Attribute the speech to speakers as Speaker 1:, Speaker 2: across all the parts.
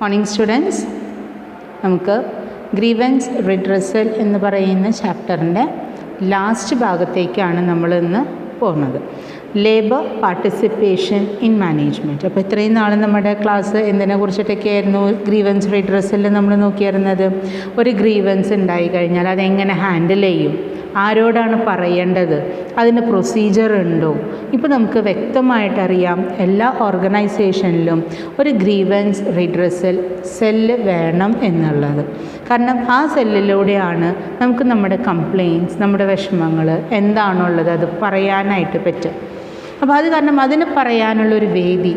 Speaker 1: Morning students, നമുക്ക് grievance redressal എന്ന് പറയുന്ന ചാപ്റ്ററിൻ്റെ ലാസ്റ്റ് ഭാഗത്തേക്കാണ് നമ്മളിന്ന് പോകുന്നത്. Labour participation in management. അപ്പോൾ ഇത്രയും നാൾ നമ്മുടെ ക്ലാസ് എന്തിനെ കുറിച്ചിട്ടൊക്കെയായിരുന്നു? ഗ്രീവൻസ് റിഡ്രസലിൽ നമ്മൾ നോക്കിയിരുന്നത്. ഒരു ഗ്രീവൻസ് ഉണ്ടായി കഴിഞ്ഞാൽ അതെങ്ങനെ ഹാൻഡിൽ ചെയ്യും, ആരോടാണ് പറയേണ്ടത്, അതിന് പ്രൊസീജിയർ ഉണ്ടോ? ഇപ്പോൾ നമുക്ക് വ്യക്തമായിട്ടറിയാം എല്ലാ ഓർഗനൈസേഷനിലും ഒരു ഗ്രീവൻസ് റിഡ്രസൽ സെല്ല് വേണം എന്നുള്ളത്. കാരണം ആ സെല്ലിലൂടെയാണ് നമുക്ക് നമ്മുടെ കംപ്ലയിൻറ്റ്സ്, നമ്മുടെ വിഷമങ്ങൾ എന്താണുള്ളത് അത് പറയാനായിട്ട് പറ്റും. അപ്പോൾ അത് കാരണം അതിന് പറയാനുള്ളൊരു വേദി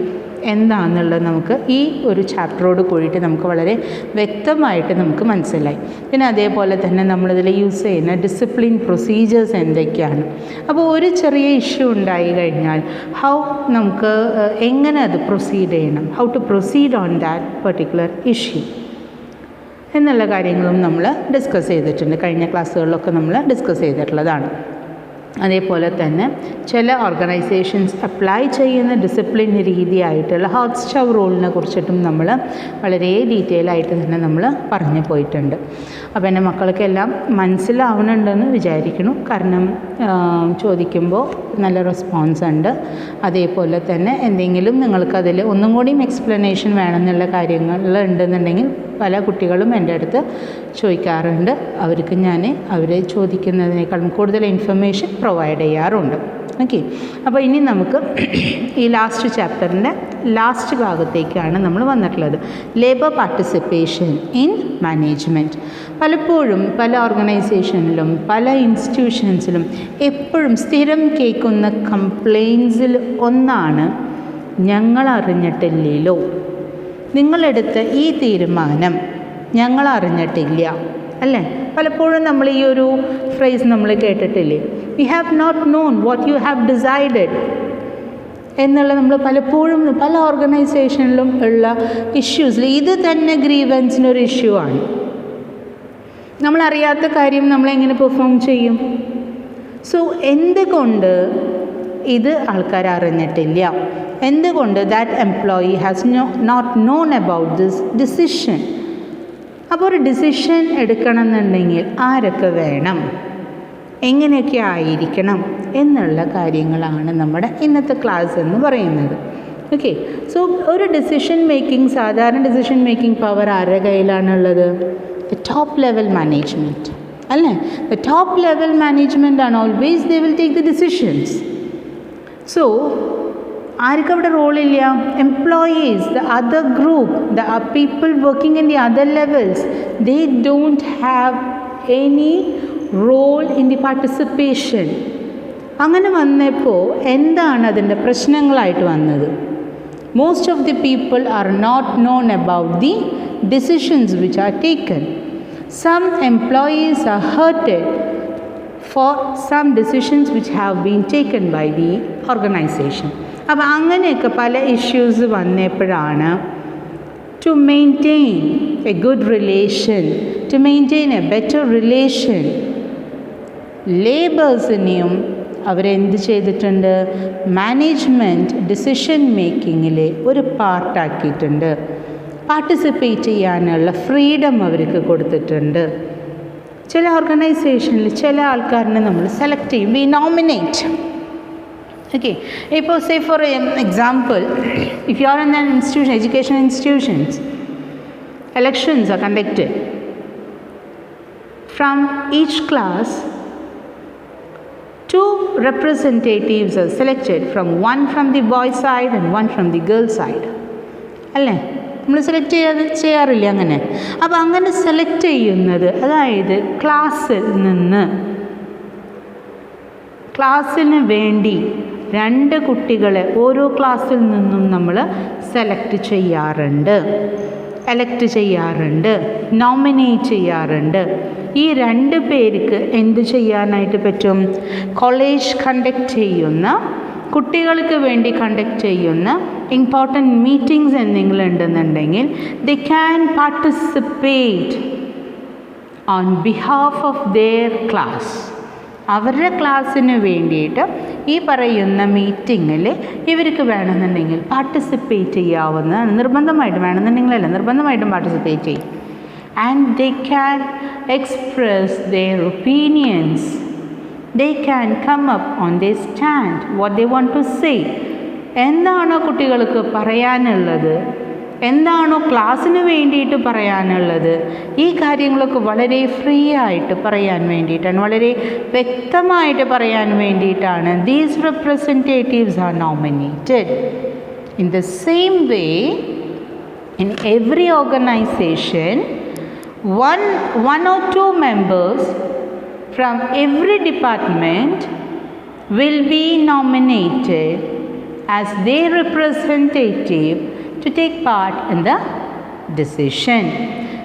Speaker 1: എന്താണെന്നുള്ളത് നമുക്ക് ഈ ഒരു ചാപ്റ്ററോട് കൂടിയിട്ട് നമുക്ക് വളരെ വ്യക്തമായിട്ട് നമുക്ക് മനസ്സിലായി. പിന്നെ അതേപോലെ തന്നെ നമ്മളിതിൽ യൂസ് ചെയ്യുന്ന ഡിസിപ്ലിൻ പ്രൊസീജിയേഴ്സ് എന്തൊക്കെയാണ്. അപ്പോൾ ഒരു ചെറിയ ഇഷ്യൂ ഉണ്ടായി കഴിഞ്ഞാൽ നമുക്ക് എങ്ങനെ അത് പ്രൊസീഡ് ചെയ്യണം, how to proceed on that particular issue എന്നുള്ള കാര്യങ്ങളും നമ്മൾ ഡിസ്കസ് ചെയ്തിട്ടുണ്ട്. കഴിഞ്ഞ ക്ലാസ്സുകളിലൊക്കെ നമ്മൾ ഡിസ്കസ് ചെയ്തിട്ടുള്ളതാണ്. അതേപോലെ തന്നെ ചില ഓർഗനൈസേഷൻസ് അപ്ലൈ ചെയ്യുന്ന ഡിസിപ്ലിൻ രീതിയായിട്ടുള്ള ഹോട്ട് സ്റ്റവ് റൂളിനെ കുറിച്ചിട്ടും നമ്മൾ വളരെ ഡീറ്റെയിൽ ആയിട്ട് തന്നെ നമ്മൾ പറഞ്ഞു പോയിട്ടുണ്ട്. അപ്പോൾ എൻ്റെ മക്കൾക്കെല്ലാം മനസ്സിലാവുന്നുണ്ടെന്ന് വിചാരിക്കുന്നു. കാരണം ചോദിക്കുമ്പോൾ നല്ല റെസ്പോൺസ് ഉണ്ട്. അതേപോലെ തന്നെ എന്തെങ്കിലും നിങ്ങൾക്കതിൽ ഒന്നും കൂടിയും എക്സ്പ്ലനേഷൻ വേണമെന്നുള്ള കാര്യങ്ങൾ ഉണ്ടെന്നുണ്ടെങ്കിൽ പല കുട്ടികളും എൻ്റെ അടുത്ത് ചോദിക്കാറുണ്ട്. അവർക്ക് ഞാൻ അവർ ചോദിക്കുന്നതിനേക്കാളും കൂടുതൽ ഇൻഫർമേഷൻ പ്രൊവൈഡ് ചെയ്യാറുണ്ട്. ഓക്കെ, അപ്പോൾ ഇനി നമുക്ക് ഈ ലാസ്റ്റ് ചാപ്റ്ററിൻ്റെ ലാസ്റ്റ് ഭാഗത്തേക്കാണ് നമ്മൾ വന്നിട്ടുള്ളത്. Labour participation in management. പലപ്പോഴും പല ഓർഗനൈസേഷനിലും പല ഇൻസ്റ്റിറ്റ്യൂഷൻസിലും എപ്പോഴും സ്ഥിരം കേൾക്കുന്ന കംപ്ലയിൻസിൽ ഒന്നാണ്, ഞങ്ങൾ അറിഞ്ഞിട്ടില്ലല്ലോ, നിങ്ങളെടുത്ത ഈ തീരുമാനം ഞങ്ങൾ അറിഞ്ഞിട്ടില്ല, അല്ലേ? പലപ്പോഴും നമ്മൾ ഈ ഒരു ഫ്രേസ് നമ്മൾ കേട്ടിട്ടില്ലേ, we have not known what you have decided എന്നുള്ള നമ്മൾ പലപ്പോഴും പല ഓർഗനൈസേഷനിലും ഉള്ള ഇഷ്യൂസിൽ ഇത് തന്നെ ഗ്രീവൻസിനൊരു ഇഷ്യൂ ആണ്. നമ്മളറിയാത്ത കാര്യം നമ്മളെങ്ങനെ പെർഫോം ചെയ്യും? സോ എന്തുകൊണ്ട് ഇത് ആൾക്കാർ അറിഞ്ഞിട്ടില്ല, എന്തുകൊണ്ട് that employee has not known about this decision. അപ്പോൾ ഒരു ഡിസിഷൻ എടുക്കണമെന്നുണ്ടെങ്കിൽ ആരൊക്കെ വേണം, എങ്ങനെയൊക്കെ ആയിരിക്കണം എന്നുള്ള കാര്യങ്ങളാണ് നമ്മുടെ ഇന്നത്തെ ക്ലാസ് എന്ന് പറയുന്നത്. ഓക്കെ, സോ ഒരു ഡിസിഷൻ മേക്കിംഗ്, സാധാരണ ഡിസിഷൻ മേക്കിംഗ് പവർ ആരുടെ കയ്യിലാണുള്ളത്? ദ ടോപ്പ് ലെവൽ മാനേജ്മെൻറ്റ്, അല്ലേ? ദ ടോപ്പ് ലെവൽ മാനേജ്മെൻറ്റ് ആണ് always they will take the decisions. So ആർക്കും അവിടെ റോളില്ല. Employees, the other group, the people working in the other levels, they don't have any role in the participation. അങ്ങനെ വന്നപ്പോൾ എന്താണ് അതിൻ്റെ പ്രശ്നങ്ങളായിട്ട് വന്നത്? Most of the people are not known about the decisions which are taken. Some employees are hurted for some decisions which have been taken by the organization. അപ്പോൾ അങ്ങനെയൊക്കെ പല issues വന്നപ്പോഴാണ് to maintain a good relation, to maintain a better relation, ലേബേഴ്സിനെയും അവരെന്ത് ചെയ്തിട്ടുണ്ട്? Management decision മേക്കിങ്ങിലെ ഒരു പാർട്ടാക്കിയിട്ടുണ്ട്. Participate ചെയ്യാനുള്ള freedom അവർക്ക് കൊടുത്തിട്ടുണ്ട്. ചില ഓർഗനൈസേഷനിൽ ചില ആൾക്കാരിനെ നമ്മൾ സെലക്ട് ചെയ്യും, വി നോമിനേറ്റ്. ഓക്കെ, ഇപ്പോൾ say for example, if you are in an institution, education institutions, elections are conducted. From each class, 2 representatives are selected, one from the boy side and one from the girl side. അല്ലേ? നമ്മൾ select ചെയ്യാറില്ല അങ്ങനെ. അപ്പോൾ അങ്ങനെ select ചെയ്യുന്നത്, അതായത് ക്ലാസ്സിന് വേണ്ടി 2 കുട്ടികളെ ഓരോ ക്ലാസ്സിൽ നിന്നും നമ്മൾ സെലക്ട് ചെയ്യാറുണ്ട്, എലക്ട് ചെയ്യാറുണ്ട്, നോമിനേറ്റ് ചെയ്യാറുണ്ട്. ഈ 2 പേർക്ക് എന്ത് ചെയ്യാനായിട്ട് പറ്റും? കോളേജ് കണ്ടക്ട് ചെയ്യുന്ന, കുട്ടികൾക്ക് വേണ്ടി കണ്ടക്ട് ചെയ്യുന്ന ഇമ്പോർട്ടൻറ്റ് മീറ്റിംഗ്സ് എന്തെങ്കിലും ഉണ്ടെന്നുണ്ടെങ്കിൽ they can participate on behalf of their class. അവരുടെ ക്ലാസ്സിന് വേണ്ടിയിട്ട് ഈ പറയുന്ന മീറ്റിങ്ങിൽ ഇവർക്ക് വേണമെന്നുണ്ടെങ്കിൽ പാർട്ടിസിപ്പേറ്റ് ചെയ്യാവുന്നതാണ്. നിർബന്ധമായിട്ടും വേണമെന്നുണ്ടെങ്കിലല്ല, നിർബന്ധമായിട്ടും പാർട്ടിസിപ്പേറ്റ് ചെയ്യും. And they can express their opinions. They can come up on their stand what they want to say. എന്താണോ കുട്ടികൾക്ക് പറയാനുള്ളത്, എന്താണോ ക്ലാസ്സിന് വേണ്ടിയിട്ട് പറയാനുള്ളത്, ഈ കാര്യങ്ങളൊക്കെ വളരെ ഫ്രീ ആയിട്ട് പറയാൻ വേണ്ടിയിട്ടാണ്, വളരെ വ്യക്തമായിട്ട് പറയാൻ വേണ്ടിയിട്ടാണ് these representatives are nominated. In the same way, in every organization, one or two members from every department will be nominated as their representative to take part in the decision.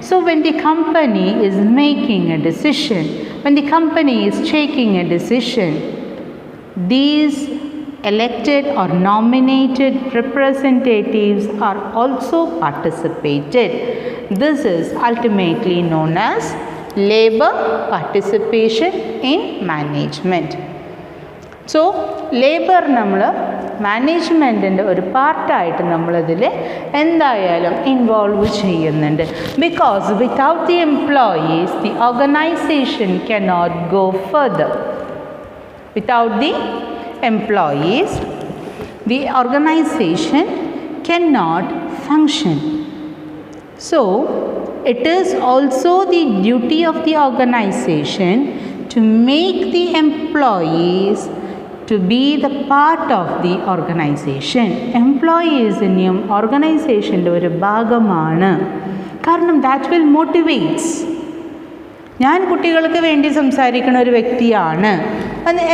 Speaker 1: So when the company is making a decision, when the company is taking a decision, these elected or nominated representatives are also participated. This is ultimately known as labor participation in management. So labour നമ്മൾ മാനേജ്മെൻറ്റിൻ്റെ ഒരു പാർട്ടായിട്ട് നമ്മളതിൽ എന്തായാലും involve ചെയ്യുന്നുണ്ട്. Because without the employees the organisation cannot go further. Without the employees the organisation cannot function. So it is also the duty of the organization to make the employees to be the part of the organization. Employees-നും ഓർഗനൈസേഷൻ്റെ ഒരു ഭാഗമാണ്. കാരണം that will motivates. ഞാൻ കുട്ടികൾക്ക് വേണ്ടി സംസാരിക്കുന്ന ഒരു വ്യക്തിയാണ്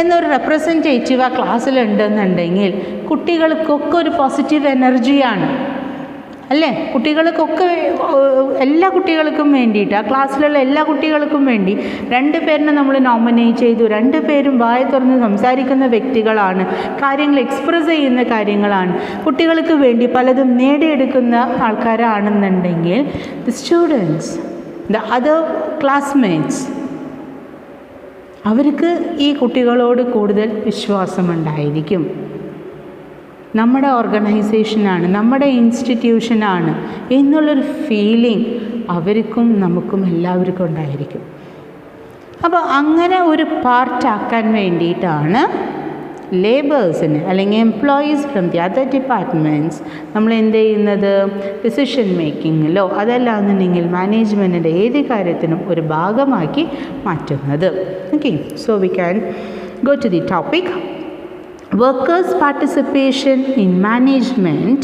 Speaker 1: എന്നൊരു റെപ്രസെൻറ്റേറ്റീവ് ആ ക്ലാസ്സിലുണ്ടെന്നുണ്ടെങ്കിൽ കുട്ടികൾക്കൊക്കെ ഒരു പോസിറ്റീവ് എനർജിയാണ് അല്ലേ? കുട്ടികൾക്കൊക്കെ എല്ലാ കുട്ടികൾക്കും വേണ്ടിയിട്ട്, ആ ക്ലാസ്സിലുള്ള എല്ലാ കുട്ടികൾക്കും വേണ്ടി 2 പേരിനെ നമ്മൾ നോമിനേറ്റ് ചെയ്തു. 2 പേരും വായ തുറന്ന് സംസാരിക്കുന്ന വ്യക്തികളാണ്, കാര്യങ്ങൾ എക്സ്പ്രസ് ചെയ്യുന്ന കാര്യങ്ങളാണ്, കുട്ടികൾക്ക് വേണ്ടി പലതും നേടിയെടുക്കുന്ന ആൾക്കാരാണെന്നുണ്ടെങ്കിൽ the students, the other classmates, അവർക്ക് ഈ കുട്ടികളോട് കൂടുതൽ വിശ്വാസമുണ്ടായിരിക്കും. നമ്മുടെ ഓർഗനൈസേഷനാണ്, നമ്മുടെ ഇൻസ്റ്റിറ്റ്യൂഷനാണ് എന്നുള്ളൊരു ഫീലിംഗ് അവർക്കും നമുക്കും എല്ലാവർക്കും ഉണ്ടായിരിക്കും. അപ്പോൾ അങ്ങനെ ഒരു പാർട്ടാക്കാൻ വേണ്ടിയിട്ടാണ് ലേബേഴ്സിന് അല്ലെങ്കിൽ employees from the other departments നമ്മൾ എന്ത് ചെയ്യുന്നത്, ഡിസിഷൻ മേക്കിങ്ങിലോ അതല്ലാന്നുണ്ടെങ്കിൽ മാനേജ്മെൻറ്റിൻ്റെ ഏത് കാര്യത്തിനും ഒരു ഭാഗമാക്കി മാറ്റുന്നത്. Okay, so we can go to the topic. Workers' participation in management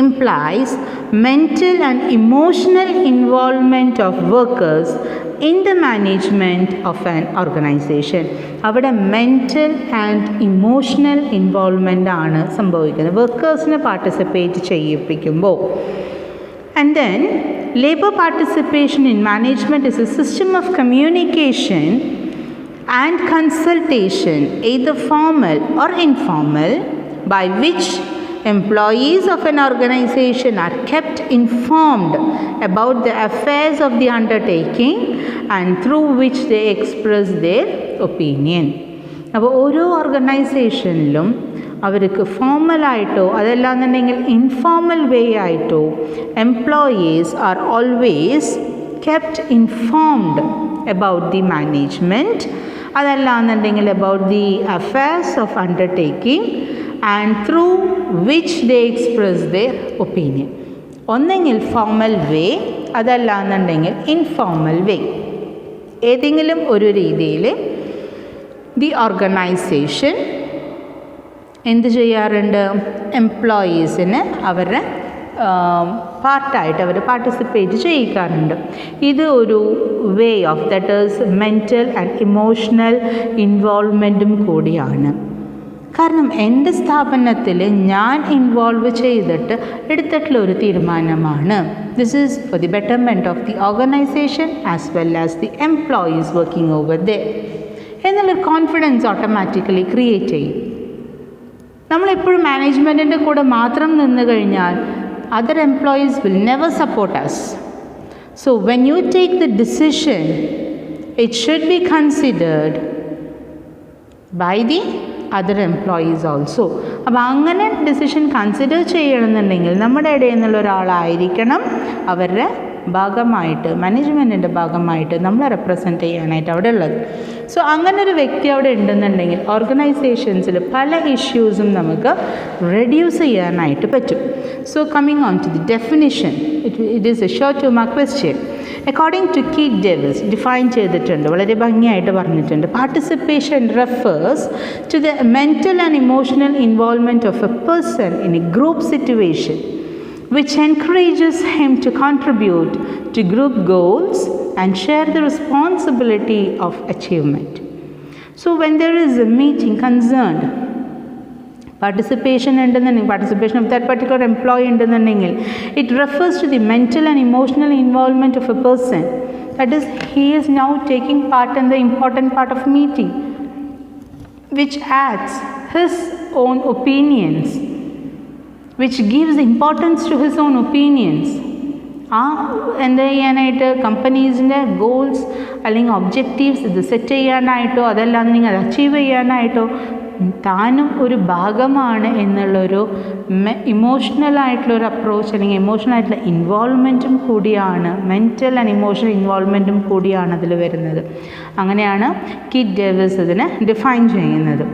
Speaker 1: implies mental and emotional involvement of workers in the management of an organization. അവിടെ മെൻ്റൽ ആൻഡ് ഇമോഷണൽ ഇൻവോൾവ്മെൻ്റ് ആണ് സംഭവിക്കുന്നത് വർക്കേഴ്സിനെ participate ചെയ്യിപ്പിക്കുമ്പോൾ. And then labor participation in management is a system of communication and consultation, either formal or informal, by which employees of an organization are kept informed about the affairs of the undertaking and through which they express their opinion. അപ്പോൾ ഓരോ ഓർഗനൈസേഷനിലും അവർക്ക് ഫോർമലായിട്ടോ അതല്ലാന്നുണ്ടെങ്കിൽ informal way ആയിട്ടോ employees are always kept informed about the management, അതല്ലാന്നുണ്ടെങ്കിൽ about the affairs of undertaking and through which they express their opinion. ഒന്നെങ്കിൽ formal way അതല്ലാന്നുണ്ടെങ്കിൽ informal വേ, ഏതെങ്കിലും ഒരു രീതിയിൽ ദി ഓർഗനൈസേഷൻ എന്ത് ചെയ്യാറുണ്ട്, എംപ്ലോയീസിന് അവരുടെ പാർട്ടായിട്ട് അവർ പാർട്ടിസിപ്പേറ്റ് ചെയ്യിക്കാറുണ്ട്. ഇത് ഒരു way of that is mental and emotional ഇൻവോൾവ്മെൻറ്റും കൂടിയാണ്. കാരണം എൻ്റെ സ്ഥാപനത്തിൽ ഞാൻ ഇൻവോൾവ് ചെയ്തിട്ട് എടുത്തിട്ടുള്ള ഒരു തീരുമാനമാണ്. This is for the betterment of the organisation as well as the employees working over there എന്നുള്ളൊരു കോൺഫിഡൻസ് ഓട്ടോമാറ്റിക്കലി ക്രിയേറ്റ് ചെയ്യും. നമ്മളെപ്പോഴും മാനേജ്മെൻറ്റിൻ്റെ കൂടെ മാത്രം നിന്ന് കഴിഞ്ഞാൽ other employees will never support us. So when you take the decision, it should be considered by the other employees also. അപ്പോൾ അങ്ങനെ decision consider ചെയ്യണമെന്നുണ്ടെങ്കിൽ നമ്മുടെ ഇടയിൽ നിന്നുള്ള ഒരാളായിരിക്കണം അവരുടെ ഭാഗമായിട്ട്, മാനേജ്മെൻറ്റിൻ്റെ ഭാഗമായിട്ട് നമ്മളെ റെപ്രസെൻറ്റ് ചെയ്യാനായിട്ട് അവിടെ ഉള്ളത്. സോ അങ്ങനെ ഒരു വ്യക്തി അവിടെ ഉണ്ടെന്നുണ്ടെങ്കിൽ ഓർഗനൈസേഷൻസിൽ പല ഇഷ്യൂസും നമുക്ക് റെഡ്യൂസ് ചെയ്യാനായിട്ട് പറ്റും. So coming on to the definition, it is a short two mark question. According to Keith Davis define ചെയ്തിട്ടുണ്ട്, വളരെ ഭംഗിയായിട്ട് പറഞ്ഞിട്ടുണ്ട്. Participation refers to the mental and emotional involvement of a person in a group situation which encourages him to contribute to group goals and share the responsibility of achievement. So when there is a meeting concerned, participation ഉണ്ടെന്നുണ്ടെങ്കിൽ, participation of that particular employee ഉണ്ടെന്നുണ്ടെങ്കിൽ, it refers to the mental and emotional involvement of a person. That is, he is now taking part in the important part of meeting, which adds his own opinions, which gives importance to his own opinions. എന്താ ചെയ്യാനായിട്ട്, കമ്പനീസിൻ്റെ goals അല്ലെങ്കിൽ objectives ഇത് set ചെയ്യാനായിട്ടോ അതല്ലാന്നുണ്ടെങ്കിൽ അത് achieve ചെയ്യാനായിട്ടോ താനും ഒരു ഭാഗമാണ് എന്നുള്ളൊരു ഇമോഷണലായിട്ടുള്ളൊരു അപ്രോച്ച് അല്ലെങ്കിൽ ഇമോഷണലായിട്ടുള്ള ഇൻവോൾവ്മെൻറ്റും കൂടിയാണ്, മെൻ്റൽ ആൻഡ് ഇമോഷണൽ ഇൻവോൾവ്മെൻറ്റും കൂടിയാണ് അതിൽ വരുന്നത്. അങ്ങനെയാണ് കീറ്റ് ഡേവിസ് ഇതിനെ ഡിഫൈൻ ചെയ്യുന്നത്.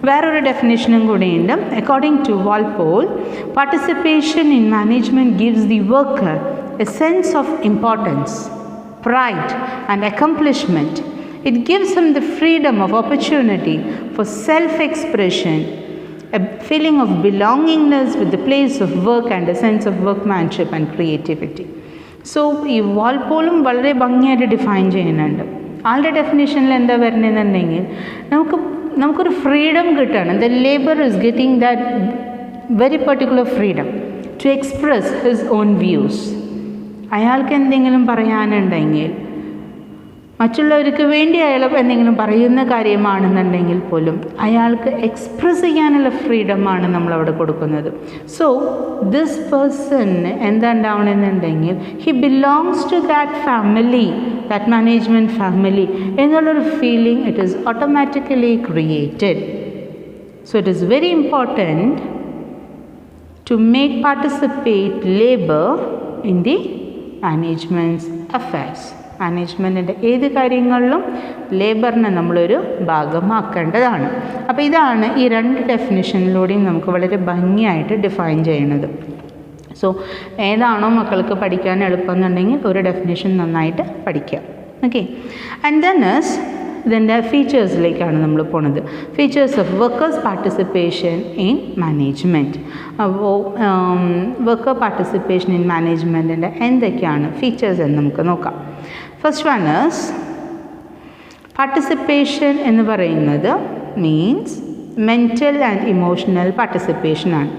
Speaker 1: വേറൊരു ഡെഫിനേഷനും കൂടിയുണ്ട്. According to Walpole, participation in management gives the worker a sense of importance, pride and accomplishment. It gives him the freedom of opportunity for self-expression, a feeling of belongingness with the place of work and a sense of workmanship and creativity. So ഈ വാൾപോളും വളരെ ഭംഗിയായിട്ട് define ചെയ്യുന്നുണ്ട്. ആളുടെ ഡെഫിനേഷനിൽ എന്താ വരുന്നതെന്നുണ്ടെങ്കിൽ നമുക്കൊരു freedom കിട്ടുകയാണ്. The labour is getting that very particular freedom to express his own views. അയാൾക്ക് എന്തെങ്കിലും പറയാനുണ്ടെങ്കിൽ, മറ്റുള്ളവർക്ക് വേണ്ടി അയാൾ എന്തെങ്കിലും പറയുന്ന കാര്യമാണെന്നുണ്ടെങ്കിൽ പോലും അയാൾക്ക് എക്സ്പ്രസ് ചെയ്യാനുള്ള ഫ്രീഡമാണ് നമ്മളവിടെ കൊടുക്കുന്നത്. സോ ദിസ് പേഴ്സണ് എന്താ ഉണ്ടാവണമെന്നുണ്ടെങ്കിൽ he belongs to that family, that management family എന്നുള്ളൊരു feeling it is automatically created. So it is very important to make participate labour in the managements affairs. മാനേജ്മെൻറ്റിൻ്റെ ഏത് കാര്യങ്ങളിലും ലേബറിനെ നമ്മളൊരു ഭാഗമാക്കേണ്ടതാണ്. അപ്പോൾ ഇതാണ് ഈ രണ്ട് ഡെഫിനിഷനിലൂടെയും നമുക്ക് വളരെ ഭംഗിയായിട്ട് ഡിഫൈൻ ചെയ്യണത്. സോ ഏതാണോ മക്കൾക്ക് പഠിക്കാൻ എളുപ്പമെന്നുണ്ടെങ്കിൽ ഒരു ഡെഫിനിഷൻ നന്നായിട്ട് പഠിക്കുക. ഓക്കെ, ആൻഡ് ദെൻ ഇതിൻ്റെ ഫീച്ചേഴ്സിലേക്കാണ് നമ്മൾ പോണത്. Features of workers participation in management. അപ്പോൾ വർക്കർ പാർട്ടിസിപ്പേഷൻ ഇൻ മാനേജ്മെൻറ്റിൻ്റെ എന്തൊക്കെയാണ് ഫീച്ചേഴ്സ് എന്ന് നമുക്ക് നോക്കാം. ഫസ്റ്റ് വൺ ഈസ് പാർട്ടിസിപ്പേഷൻ എന്ന് പറയുന്നത് മീൻസ് മെൻ്റൽ ആൻഡ് ഇമോഷണൽ പാർട്ടിസിപ്പേഷനാണ്.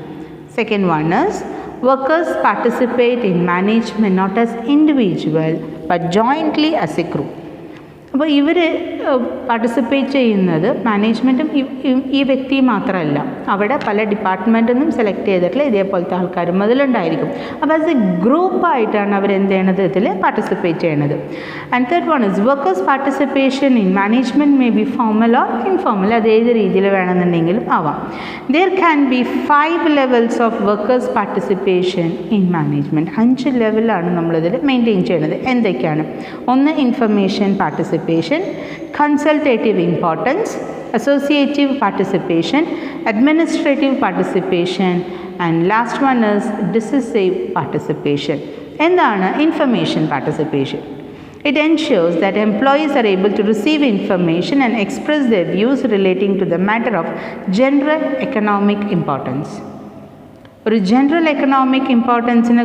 Speaker 1: Second one is workers participate in management not as individual but jointly as a group. അപ്പോൾ ഇവർ പാർട്ടിസിപ്പേറ്റ് ചെയ്യുന്നത് മാനേജ്മെൻറ്റും ഈ വ്യക്തി മാത്രമല്ല, അവിടെ പല ഡിപ്പാർട്ട്മെൻറ്റിൽ നിന്നും സെലക്ട് ചെയ്തിട്ടുള്ള ഇതേപോലത്തെ ആൾക്കാരും അതിലുണ്ടായിരിക്കും. അപ്പോൾ ആസ് എ ഗ്രൂപ്പായിട്ടാണ് അവരെന്ത് ചെയ്യണത്, ഇതിൽ പാർട്ടിസിപ്പേറ്റ് ചെയ്യണത്. And third one is workers participation in management may be formal or informal, അത് ഏത് രീതിയിൽ വേണമെന്നുണ്ടെങ്കിലും ആവാം. There can be 5 levels of workers participation in management. 5 ലെവലാണ് നമ്മളിതിൽ മെയിൻറ്റെയിൻ ചെയ്യുന്നത്. എന്തൊക്കെയാണ്? ഒന്ന് information participation, consultative importance, associative participation, administrative participation, and last one is decisive participation. എന്താണ് information participation? It ensures that employees are able to receive information and express their views relating to the matter of general economic importance. ഒരു general economic ഇമ്പോർട്ടൻസിന്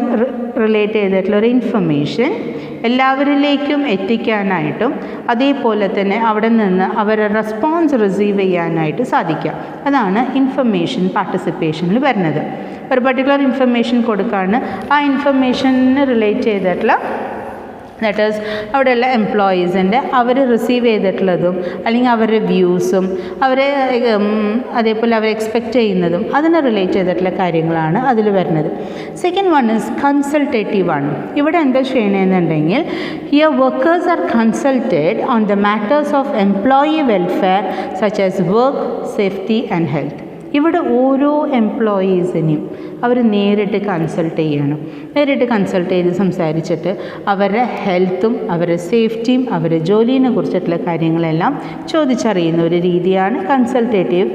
Speaker 1: relate ചെയ്തിട്ടുള്ള ഒരു information എല്ലാവരിലേക്കും എത്തിക്കാനായിട്ടും അതേപോലെ തന്നെ അവിടെ നിന്ന് അവരുടെ റെസ്പോൺസ് റിസീവ് ചെയ്യാനായിട്ട് സാധിക്കാം. അതാണ് ഇൻഫർമേഷൻ പാർട്ടിസിപ്പേഷനിൽ വരുന്നത്. ഒരു പർട്ടിക്കുലർ ഇൻഫർമേഷൻ കൊടുക്കാണ്, ആ ഇൻഫർമേഷന് റിലേറ്റ് ചെയ്തിട്ടുള്ള ദാറ്റ് ഈസ് അവിടെയുള്ള എംപ്ലോയീസിൻ്റെ അവർ റിസീവ് ചെയ്തിട്ടുള്ളതും അല്ലെങ്കിൽ അവരുടെ വ്യൂസും അവരെ അതേപോലെ അവർ എക്സ്പെക്റ്റ് ചെയ്യുന്നതും അതിനെ റിലേറ്റ് ചെയ്തിട്ടുള്ള കാര്യങ്ങളാണ് അതിൽ വരുന്നത്. സെക്കൻഡ് വൺ ഈസ് കൺസൾട്ടേറ്റീവ് ആണ്. ഇവിടെ എന്താ ചെയ്യണമെന്നുണ്ടെങ്കിൽ here workers are consulted on the matters of employee welfare such as work, safety and health. ഇവിടെ ഓരോ എംപ്ലോയീസിനെയും അവർ നേരിട്ട് കൺസൾട്ട് ചെയ്യണം. നേരിട്ട് കൺസൾട്ട് ചെയ്ത് സംസാരിച്ചിട്ട് അവരുടെ ഹെൽത്തും അവരുടെ സേഫ്റ്റിയും അവരുടെ ജോലിയെ കുറിച്ചിട്ടുള്ള കാര്യങ്ങളെല്ലാം ചോദിച്ചറിയുന്ന ഒരു രീതിയാണ് കൺസൾട്ടേറ്റീവ്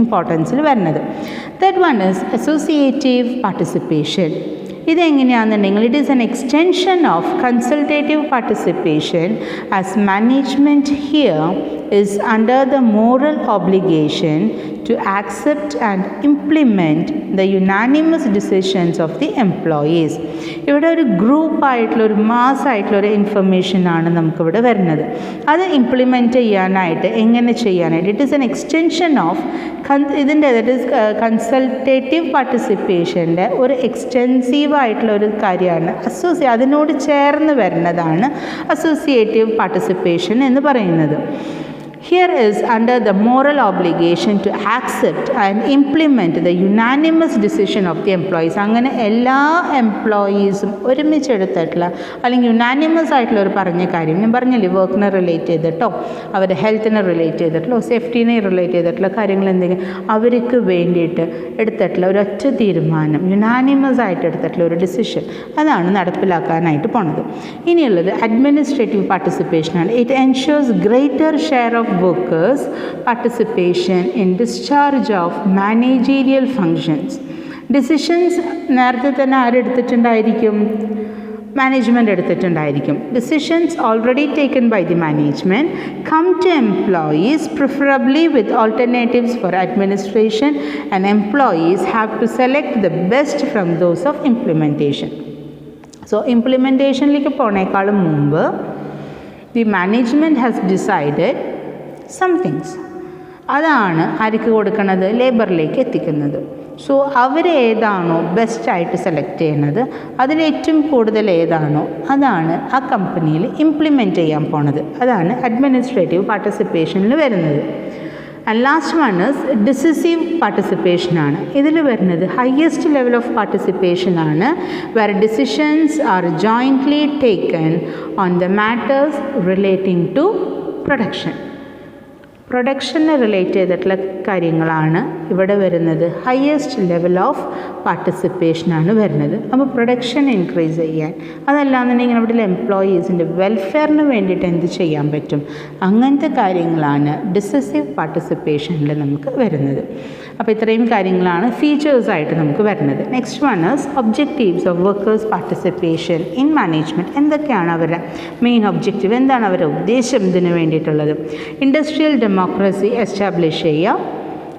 Speaker 1: ഇമ്പോർട്ടൻസിൽ വരുന്നത്. Third one is associative participation. ഇതെങ്ങനെയാണെന്നുണ്ടെങ്കിൽ it is an extension of consultative participation as management here is under the moral obligation to accept and implement the unanimous decisions of the employees. ഇവിടെ ഒരു ഗ്രൂപ്പായിട്ടുള്ള ഒരു മാസ്സായിട്ടുള്ള ഒരു ഇൻഫർമേഷനാണ് നമുക്കിവിടെ വരുന്നത്. അത് ഇംപ്ലിമെൻറ്റ് ചെയ്യാനായിട്ട് എങ്ങനെ ചെയ്യാനായിട്ട് it is an extension of ഇതിൻ്റെ ദറ്റ് ഈസ് കൺസൾട്ടേറ്റീവ് പാർട്ടിസിപ്പേഷൻ്റെ ഒരു എക്സ്റ്റെൻസീവായിട്ടുള്ള ഒരു കാര്യമാണ് അതിനോട് ചേർന്ന് വരുന്നതാണ് അസോസിയേറ്റീവ് പാർട്ടിസിപ്പേഷൻ എന്ന് പറയുന്നത്. Here is under the moral obligation to accept and implement the unanimous decision of the employees. അങ്ങനെ എല്ലാ എംപ്ലോയീസും ഒരുമിച്ചെടുത്തിട്ടുള്ള അല്ലെങ്കിൽ യുനാനിമസ് ആയിട്ടുള്ള ഒരു പറഞ്ഞ കാര്യം ഞാൻ പറഞ്ഞില്ലേ, വർക്കിനെ റിലേറ്റ് ചെയ്തിട്ടോ അവരുടെ ഹെൽത്തിനെ റിലേറ്റ് ചെയ്തിട്ടുള്ളോ സേഫ്റ്റീനെ റിലേറ്റ് ചെയ്തിട്ടുള്ള കാര്യങ്ങൾ എന്തെങ്കിലും അവർക്ക് വേണ്ടിയിട്ട് എടുത്തിട്ടുള്ള ഒരൊറ്റ തീരുമാനം യുനാനിമസ് ആയിട്ട് എടുത്തിട്ടുള്ള ഒരു ഡിസിഷൻ അതാണ് നടപ്പിലാക്കാനായിട്ട് പോണത്. ഇനിയുള്ളത് അഡ്മിനിസ്ട്രേറ്റീവ് പാർട്ടിസിപ്പേഷനാണ്. It ensures greater share of workers participation in discharge of managerial functions. Decisions നേരത്തെ തന്നെ ആരെടുത്തിട്ടുണ്ടായിരിക്കും? Management എടുത്തിട്ടുണ്ടായിരിക്കും. Decisions already taken by the management come to employees preferably with alternatives for administration, and employees have to select the best from those of implementation. So implementationലേക്ക് പോണേക്കാളും മുമ്പ് the management has decided some things. അതാണ് ആർക്ക് കൊടുക്കുന്നത്? ലേബറിലേക്ക് എത്തിക്കുന്നത്. So അവർ ഏതാണോ ബെസ്റ്റായിട്ട് select ചെയ്യുന്നത് അതിൽ ഏറ്റവും കൂടുതൽ ഏതാണോ അതാണ് ആ കമ്പനിയിൽ ഇംപ്ലിമെൻറ്റ് ചെയ്യാൻ പോണത്. അതാണ് അഡ്മിനിസ്ട്രേറ്റീവ് പാർട്ടിസിപ്പേഷനിൽ വരുന്നത്. And last one is decisive പാർട്ടിസിപ്പേഷനാണ്. ഇതിൽ വരുന്നത് ഹയസ്റ്റ് ലെവൽ ഓഫ് പാർട്ടിസിപ്പേഷനാണ് where decisions are jointly taken on the matters relating to പ്രൊഡക്ഷന് റിലേറ്റ് ചെയ്തിട്ടുള്ള കാര്യങ്ങളാണ് ഇവിടെ വരുന്നത്. ഹയസ്റ്റ് ലെവൽ ഓഫ് പാർട്ടിസിപ്പേഷനാണ് വരുന്നത്. അപ്പോൾ പ്രൊഡക്ഷൻ ഇൻക്രീസ് ചെയ്യാൻ അതല്ലാന്നുണ്ടെങ്കിൽ അവിടെ എംപ്ലോയീസിൻ്റെ വെൽഫെയറിന് വേണ്ടിയിട്ട് എന്ത് ചെയ്യാൻ പറ്റും അങ്ങനത്തെ കാര്യങ്ങളാണ് ഡിസിസീവ് പാർട്ടിസിപ്പേഷനിൽ നമുക്ക് വരുന്നത്. അപ്പോൾ ഇത്രയും കാര്യങ്ങളാണ് ഫീച്ചേഴ്സായിട്ട് നമുക്ക് വരുന്നത്. Next one is objectives of workers participation in management. എന്തൊക്കെയാണ് അവരുടെ മെയിൻ ഒബ്ജക്റ്റീവ്? എന്താണ് അവരുടെ ഉദ്ദേശം ഇതിന് വേണ്ടിയിട്ടുള്ളത്? ഇൻഡസ്ട്രിയൽ ഡെമോക്രസി എസ്റ്റാബ്ലിഷ് ചെയ്യുക,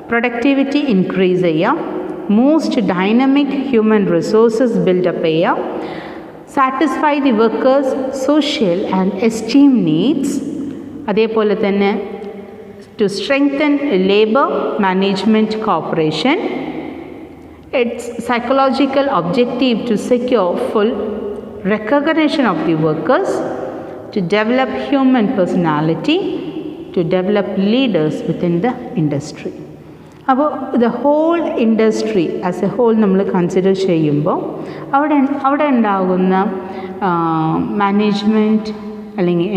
Speaker 1: പ്രൊഡക്ടിവിറ്റി ഇൻക്രീസ് ചെയ്യുക, most dynamic human resources build up ചെയ്യുക, satisfy the workers social and esteem needs, അതേപോലെ തന്നെ to strengthen labor management cooperation. Its psychological objective to secure full recognition of the workers, to develop human personality, to develop leaders within the industry. അപ്പോൾ the whole industry as a whole നമ്മൾ consider ചെയ്യുമ്പോൾ അവിടെ ഉണ്ടാകുന്ന management അല്ലെങ്കിൽ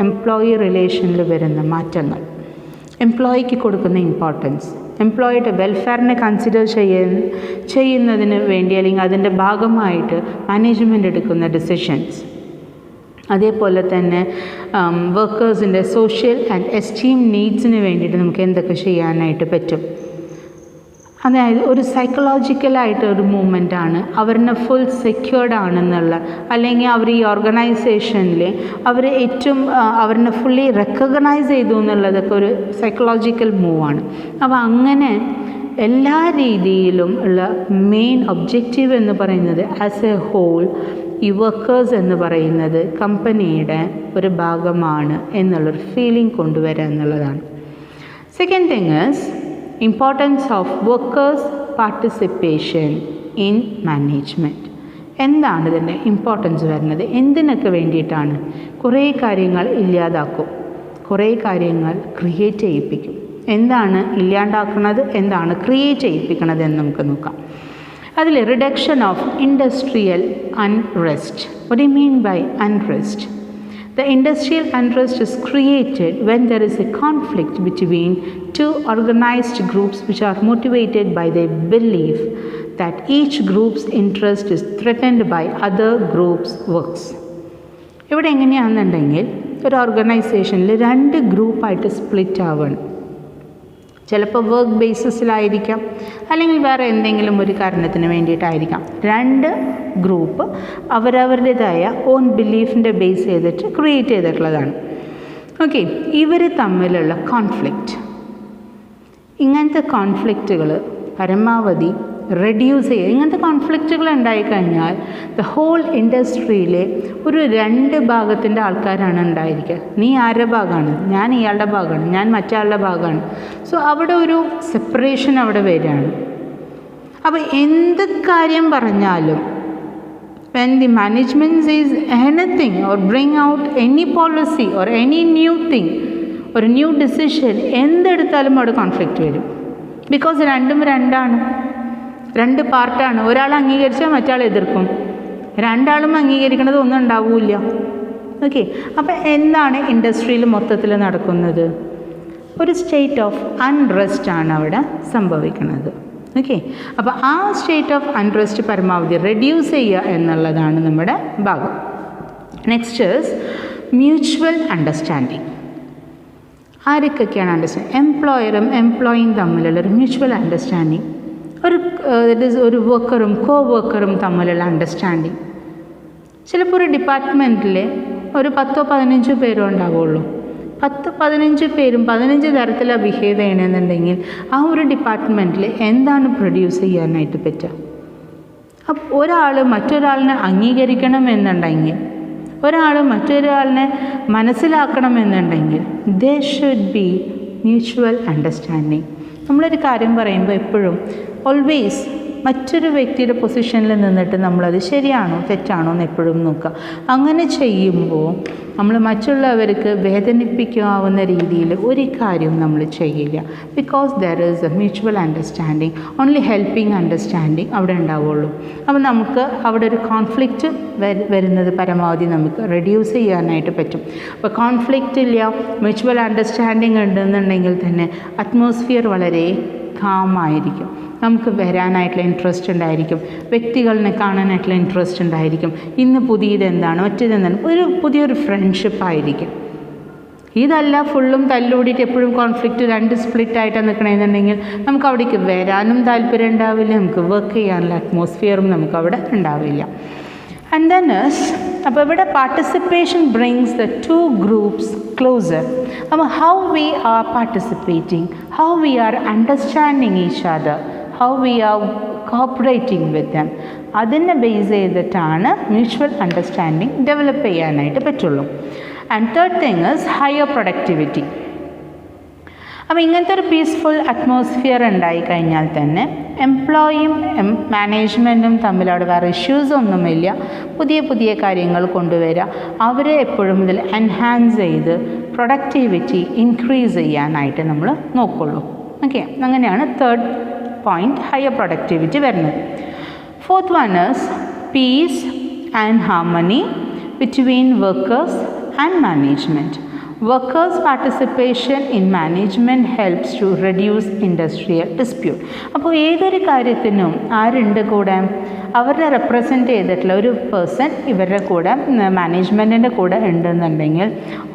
Speaker 1: employee റിലേഷനിൽ വരുന്ന മാറ്റങ്ങൾ, എംപ്ലോയിക്ക് കൊടുക്കുന്ന ഇമ്പോർട്ടൻസ്, എംപ്ലോയിയുടെ വെൽഫെയറിനെ കൺസിഡർ ചെയ്യുന്നതിന് വേണ്ടി അല്ലെങ്കിൽ അതിൻ്റെ ഭാഗമായിട്ട് മാനേജ്മെൻറ്റ് എടുക്കുന്ന ഡിസിഷൻസ്, അതേപോലെ തന്നെ വർക്കേഴ്സിൻ്റെ സോഷ്യൽ ആൻഡ് എസ്റ്റീം നീഡ്സിന് വേണ്ടിയിട്ട് നമുക്ക് എന്തൊക്കെ ചെയ്യാനായിട്ട് പറ്റും. അതായത് ഒരു സൈക്കോളജിക്കലായിട്ട് ഒരു മൂവ്മെൻറ്റാണ്, അവരിനെ ഫുൾ സെക്യൂർഡ് ആണെന്നുള്ള, അല്ലെങ്കിൽ അവർ ഈ ഓർഗനൈസേഷനിൽ അവർ ഏറ്റവും അവരിനെ ഫുള്ളി റെക്കഗ്നൈസ് ചെയ്തു എന്നുള്ളതൊക്കെ ഒരു സൈക്കോളജിക്കൽ മൂവാണ്. അപ്പോൾ അങ്ങനെ എല്ലാ രീതിയിലും ഉള്ള മെയിൻ ഒബ്ജക്റ്റീവ് എന്ന് പറയുന്നത് ആസ് എ ഹോൾ ഈ വർക്കേഴ്സ് എന്ന് പറയുന്നത് കമ്പനിയുടെ ഒരു ഭാഗമാണ് എന്നുള്ളൊരു ഫീലിംഗ് കൊണ്ടുവരിക എന്നുള്ളതാണ്. Second thing is importance of workers participation in management. എന്താണ് ഇതിൻ്റെ ഇമ്പോർട്ടൻസ് വരുന്നത്? എന്തിനൊക്കെ വേണ്ടിയിട്ടാണ്? കുറേ കാര്യങ്ങൾ ഇല്ലാതാക്കും, കുറേ കാര്യങ്ങൾ ക്രിയേറ്റ് ചെയ്യിപ്പിക്കും. എന്താണ് ഇല്ലാണ്ടാക്കുന്നത്, എന്താണ് ക്രിയേറ്റ് ചെയ്യിപ്പിക്കുന്നത് എന്ന് നമുക്ക് നോക്കാം. അതിൽ reduction of industrial unrest. What do you mean by unrest? The industrial unrest is created when there is a conflict between two organized groups which are motivated by their belief that each group's interest is threatened by other groups' works. ഇവിടെ എങ്ങനെയാണെന്നുണ്ടെങ്കിൽ ഒരു ഓർഗനൈസേഷനിൽ 2 ഗ്രൂപ്പായിട്ട് split ആവുകയാണ്. ചിലപ്പോൾ work ബേസിസിലായിരിക്കാം, അല്ലെങ്കിൽ വേറെ എന്തെങ്കിലും ഒരു കാരണത്തിന് വേണ്ടിയിട്ടായിരിക്കാം. 2 ഗ്രൂപ്പ് അവരവരുടേതായ ഓൺ ബിലീഫിൻ്റെ ബേസ് ചെയ്തിട്ട് ക്രിയേറ്റ് ചെയ്തിട്ടുള്ളതാണ്. ഓക്കെ, ഇവർ തമ്മിലുള്ള കോൺഫ്ലിക്റ്റ്, ഇങ്ങനത്തെ കോൺഫ്ലിക്റ്റുകൾ പരമാവധി റെഡ്യൂസ് ചെയ്യുക. ഇങ്ങനത്തെ കോൺഫ്ലിക്റ്റുകൾ ഉണ്ടായിക്കഴിഞ്ഞാൽ ദ ഹോൾ ഇൻഡസ്ട്രിയിലെ ഒരു 2 ഭാഗത്തിൻ്റെ ആൾക്കാരാണ് ഉണ്ടായിരിക്കുക. നീ ആരുടെ ഭാഗമാണ്, ഞാൻ ഇയാളുടെ ഭാഗമാണ്, ഞാൻ മറ്റയാളുടെ ഭാഗമാണ്. സോ അവിടെ ഒരു സെപ്പറേഷൻ അവിടെ വരികയാണ്. അപ്പോൾ എന്ത് കാര്യം പറഞ്ഞാലും when the management says anything or bring out any policy or any new thing or new decision, എന്തെടുത്താലും അവിടെ കോൺഫ്ലിക്റ്റ് വരും. ബിക്കോസ് രണ്ടും 2 പാർട്ടാണ്. ഒരാൾ അംഗീകരിച്ചാൽ മറ്റാൾ എതിർക്കും, 2 ആളും അംഗീകരിക്കുന്നത് ഒന്നും ഉണ്ടാവില്ല. ഓക്കെ, അപ്പോൾ എന്താണ് ഇൻഡസ്ട്രിയിൽ മൊത്തത്തിൽ നടക്കുന്നത്? ഒരു സ്റ്റേറ്റ് ഓഫ് അൺറെസ്റ്റ് ആണ് അവിടെ സംഭവിക്കുന്നത്. ഓക്കെ, അപ്പോൾ ആ സ്റ്റേറ്റ് ഓഫ് അൺറെസ്റ്റ് പരമാവധി റെഡ്യൂസ് ചെയ്യുക എന്നുള്ളതാണ് നമ്മുടെ ഭാഗം. Next is mutual understanding. ആർക്കൊക്കെയാണ് അണ്ടർസ്റ്റാൻഡിങ്? എംപ്ലോയറും എംപ്ലോയിയും തമ്മിലുള്ളൊരു മ്യൂച്വൽ അണ്ടർസ്റ്റാൻഡിങ്. ഒരു വർക്കറും കോ വർക്കറും തമ്മിലുള്ള അണ്ടർസ്റ്റാൻഡിങ്. ചിലപ്പോൾ ഒരു ഡിപ്പാർട്ട്മെൻറ്റിൽ ഒരു 10-15 പേരോ ഉണ്ടാവുള്ളൂ. 10-15 പേരും 15 തരത്തിലാണ് ബിഹേവ് ചെയ്യണമെന്നുണ്ടെങ്കിൽ ആ ഒരു ഡിപ്പാർട്ട്മെൻറ്റിൽ എന്താണ് പ്രൊഡ്യൂസ് ചെയ്യാനായിട്ട് പറ്റുക? അപ്പോൾ ഒരാൾ മറ്റൊരാളിനെ അംഗീകരിക്കണമെന്നുണ്ടെങ്കിൽ, ഒരാൾ മറ്റൊരാളിനെ മനസ്സിലാക്കണമെന്നുണ്ടെങ്കിൽ there should be mutual understanding. നമ്മളൊരു കാര്യം പറയുമ്പോൾ എപ്പോഴും ഓൾവേസ് മറ്റൊരു വ്യക്തിയുടെ പൊസിഷനിൽ നിന്നിട്ട് നമ്മളത് ശരിയാണോ തെറ്റാണോ എന്ന് എപ്പോഴും നോക്കുക. അങ്ങനെ ചെയ്യുമ്പോൾ നമ്മൾ മറ്റുള്ളവർക്ക് വേദനിപ്പിക്കാവുന്ന രീതിയിൽ ഒരു കാര്യവും നമ്മൾ ചെയ്യില്ല. Because there is A mutual understanding, only helping understanding അവിടെ ഉണ്ടാവുള്ളൂ. അപ്പോൾ നമുക്ക് അവിടെ ഒരു കോൺഫ്ലിക്റ്റ് വരുന്നത് പരമാവധി നമുക്ക് റെഡ്യൂസ് ചെയ്യാനായിട്ട് പറ്റും. അപ്പോൾ കോൺഫ്ലിക്റ്റ് ഇല്ല, മ്യൂച്വൽ അണ്ടർസ്റ്റാൻഡിങ് ഉണ്ടെന്നുണ്ടെങ്കിൽ തന്നെ അറ്റ്മോസ്ഫിയർ വളരെ കാമായിരിക്കും. നമുക്ക് വരാനായിട്ടുള്ള ഇൻട്രസ്റ്റ് ഉണ്ടായിരിക്കും, വ്യക്തികളെ കാണാനായിട്ടുള്ള ഇൻട്രസ്റ്റ് ഉണ്ടായിരിക്കും. ഇന്ന് പുതിയതെന്താണ്, മറ്റേതെന്താണ്, പുതിയൊരു ഫ്രണ്ട്ഷിപ്പായിരിക്കും. ഇതല്ല ഫുള്ളും തല്ലൂടിയിട്ട് എപ്പോഴും കോൺഫ്ലിക്റ്റ് 2 സ്പ്ലിറ്റായിട്ടാണ് നിൽക്കണമെന്നുണ്ടെങ്കിൽ നമുക്ക് അവിടേക്ക് വരാനും താല്പര്യം ഉണ്ടാവില്ല, നമുക്ക് വർക്ക് ചെയ്യാനുള്ള അറ്റ്മോസ്ഫിയറും നമുക്ക് അവിടെ ഉണ്ടാവില്ല. ആൻഡ് ദെൻ അപ്പോൾ ഇവിടെ participation brings the 2 groups closer. അപ്പോൾ how we are participating, how we are understanding each other, how we are cooperating with them, അതിനെ ബേസ് ചെയ്തിട്ടാണ് മ്യൂച്വൽ അണ്ടർസ്റ്റാൻഡിങ് ഡെവലപ്പ് ചെയ്യാനായിട്ട് പറ്റുള്ളൂ. And third thing is higher productivity. അപ്പോൾ ഇങ്ങനത്തെ ഒരു peaceful atmosphere ഉണ്ടായിക്കഴിഞ്ഞാൽ തന്നെ എംപ്ലോയിയും മാനേജ്മെൻറ്റും തമ്മിൽ അവിടെ വേറെ ഇഷ്യൂസ് ഒന്നുമില്ല. പുതിയ കാര്യങ്ങൾ കൊണ്ടുവരിക, അവരെ എപ്പോഴും ഇതിൽ എൻഹാൻസ് ചെയ്ത് പ്രൊഡക്ടിവിറ്റി ഇൻക്രീസ് ചെയ്യാനായിട്ട് നമ്മൾ നോക്കുള്ളൂ. ഓക്കെ, അങ്ങനെയാണ് തേർഡ് പോയിന്റ് ഹയർ പ്രൊഡക്ടിവിറ്റി വരുന്നത്. Fourth one is peace and harmony between workers and management. Workers participation in management helps to reduce industrial dispute. അപ്പോൾ ഏതൊരു കാര്യത്തിനും ആരുണ്ട് കൂടെ? അവരുടെ റെപ്രസെൻറ്റ് ചെയ്തിട്ടുള്ള ഒരു പേഴ്സൺ ഇവരുടെ കൂടെ മാനേജ്മെൻറ്റിൻ്റെ കൂടെ ഉണ്ടെന്നുണ്ടെങ്കിൽ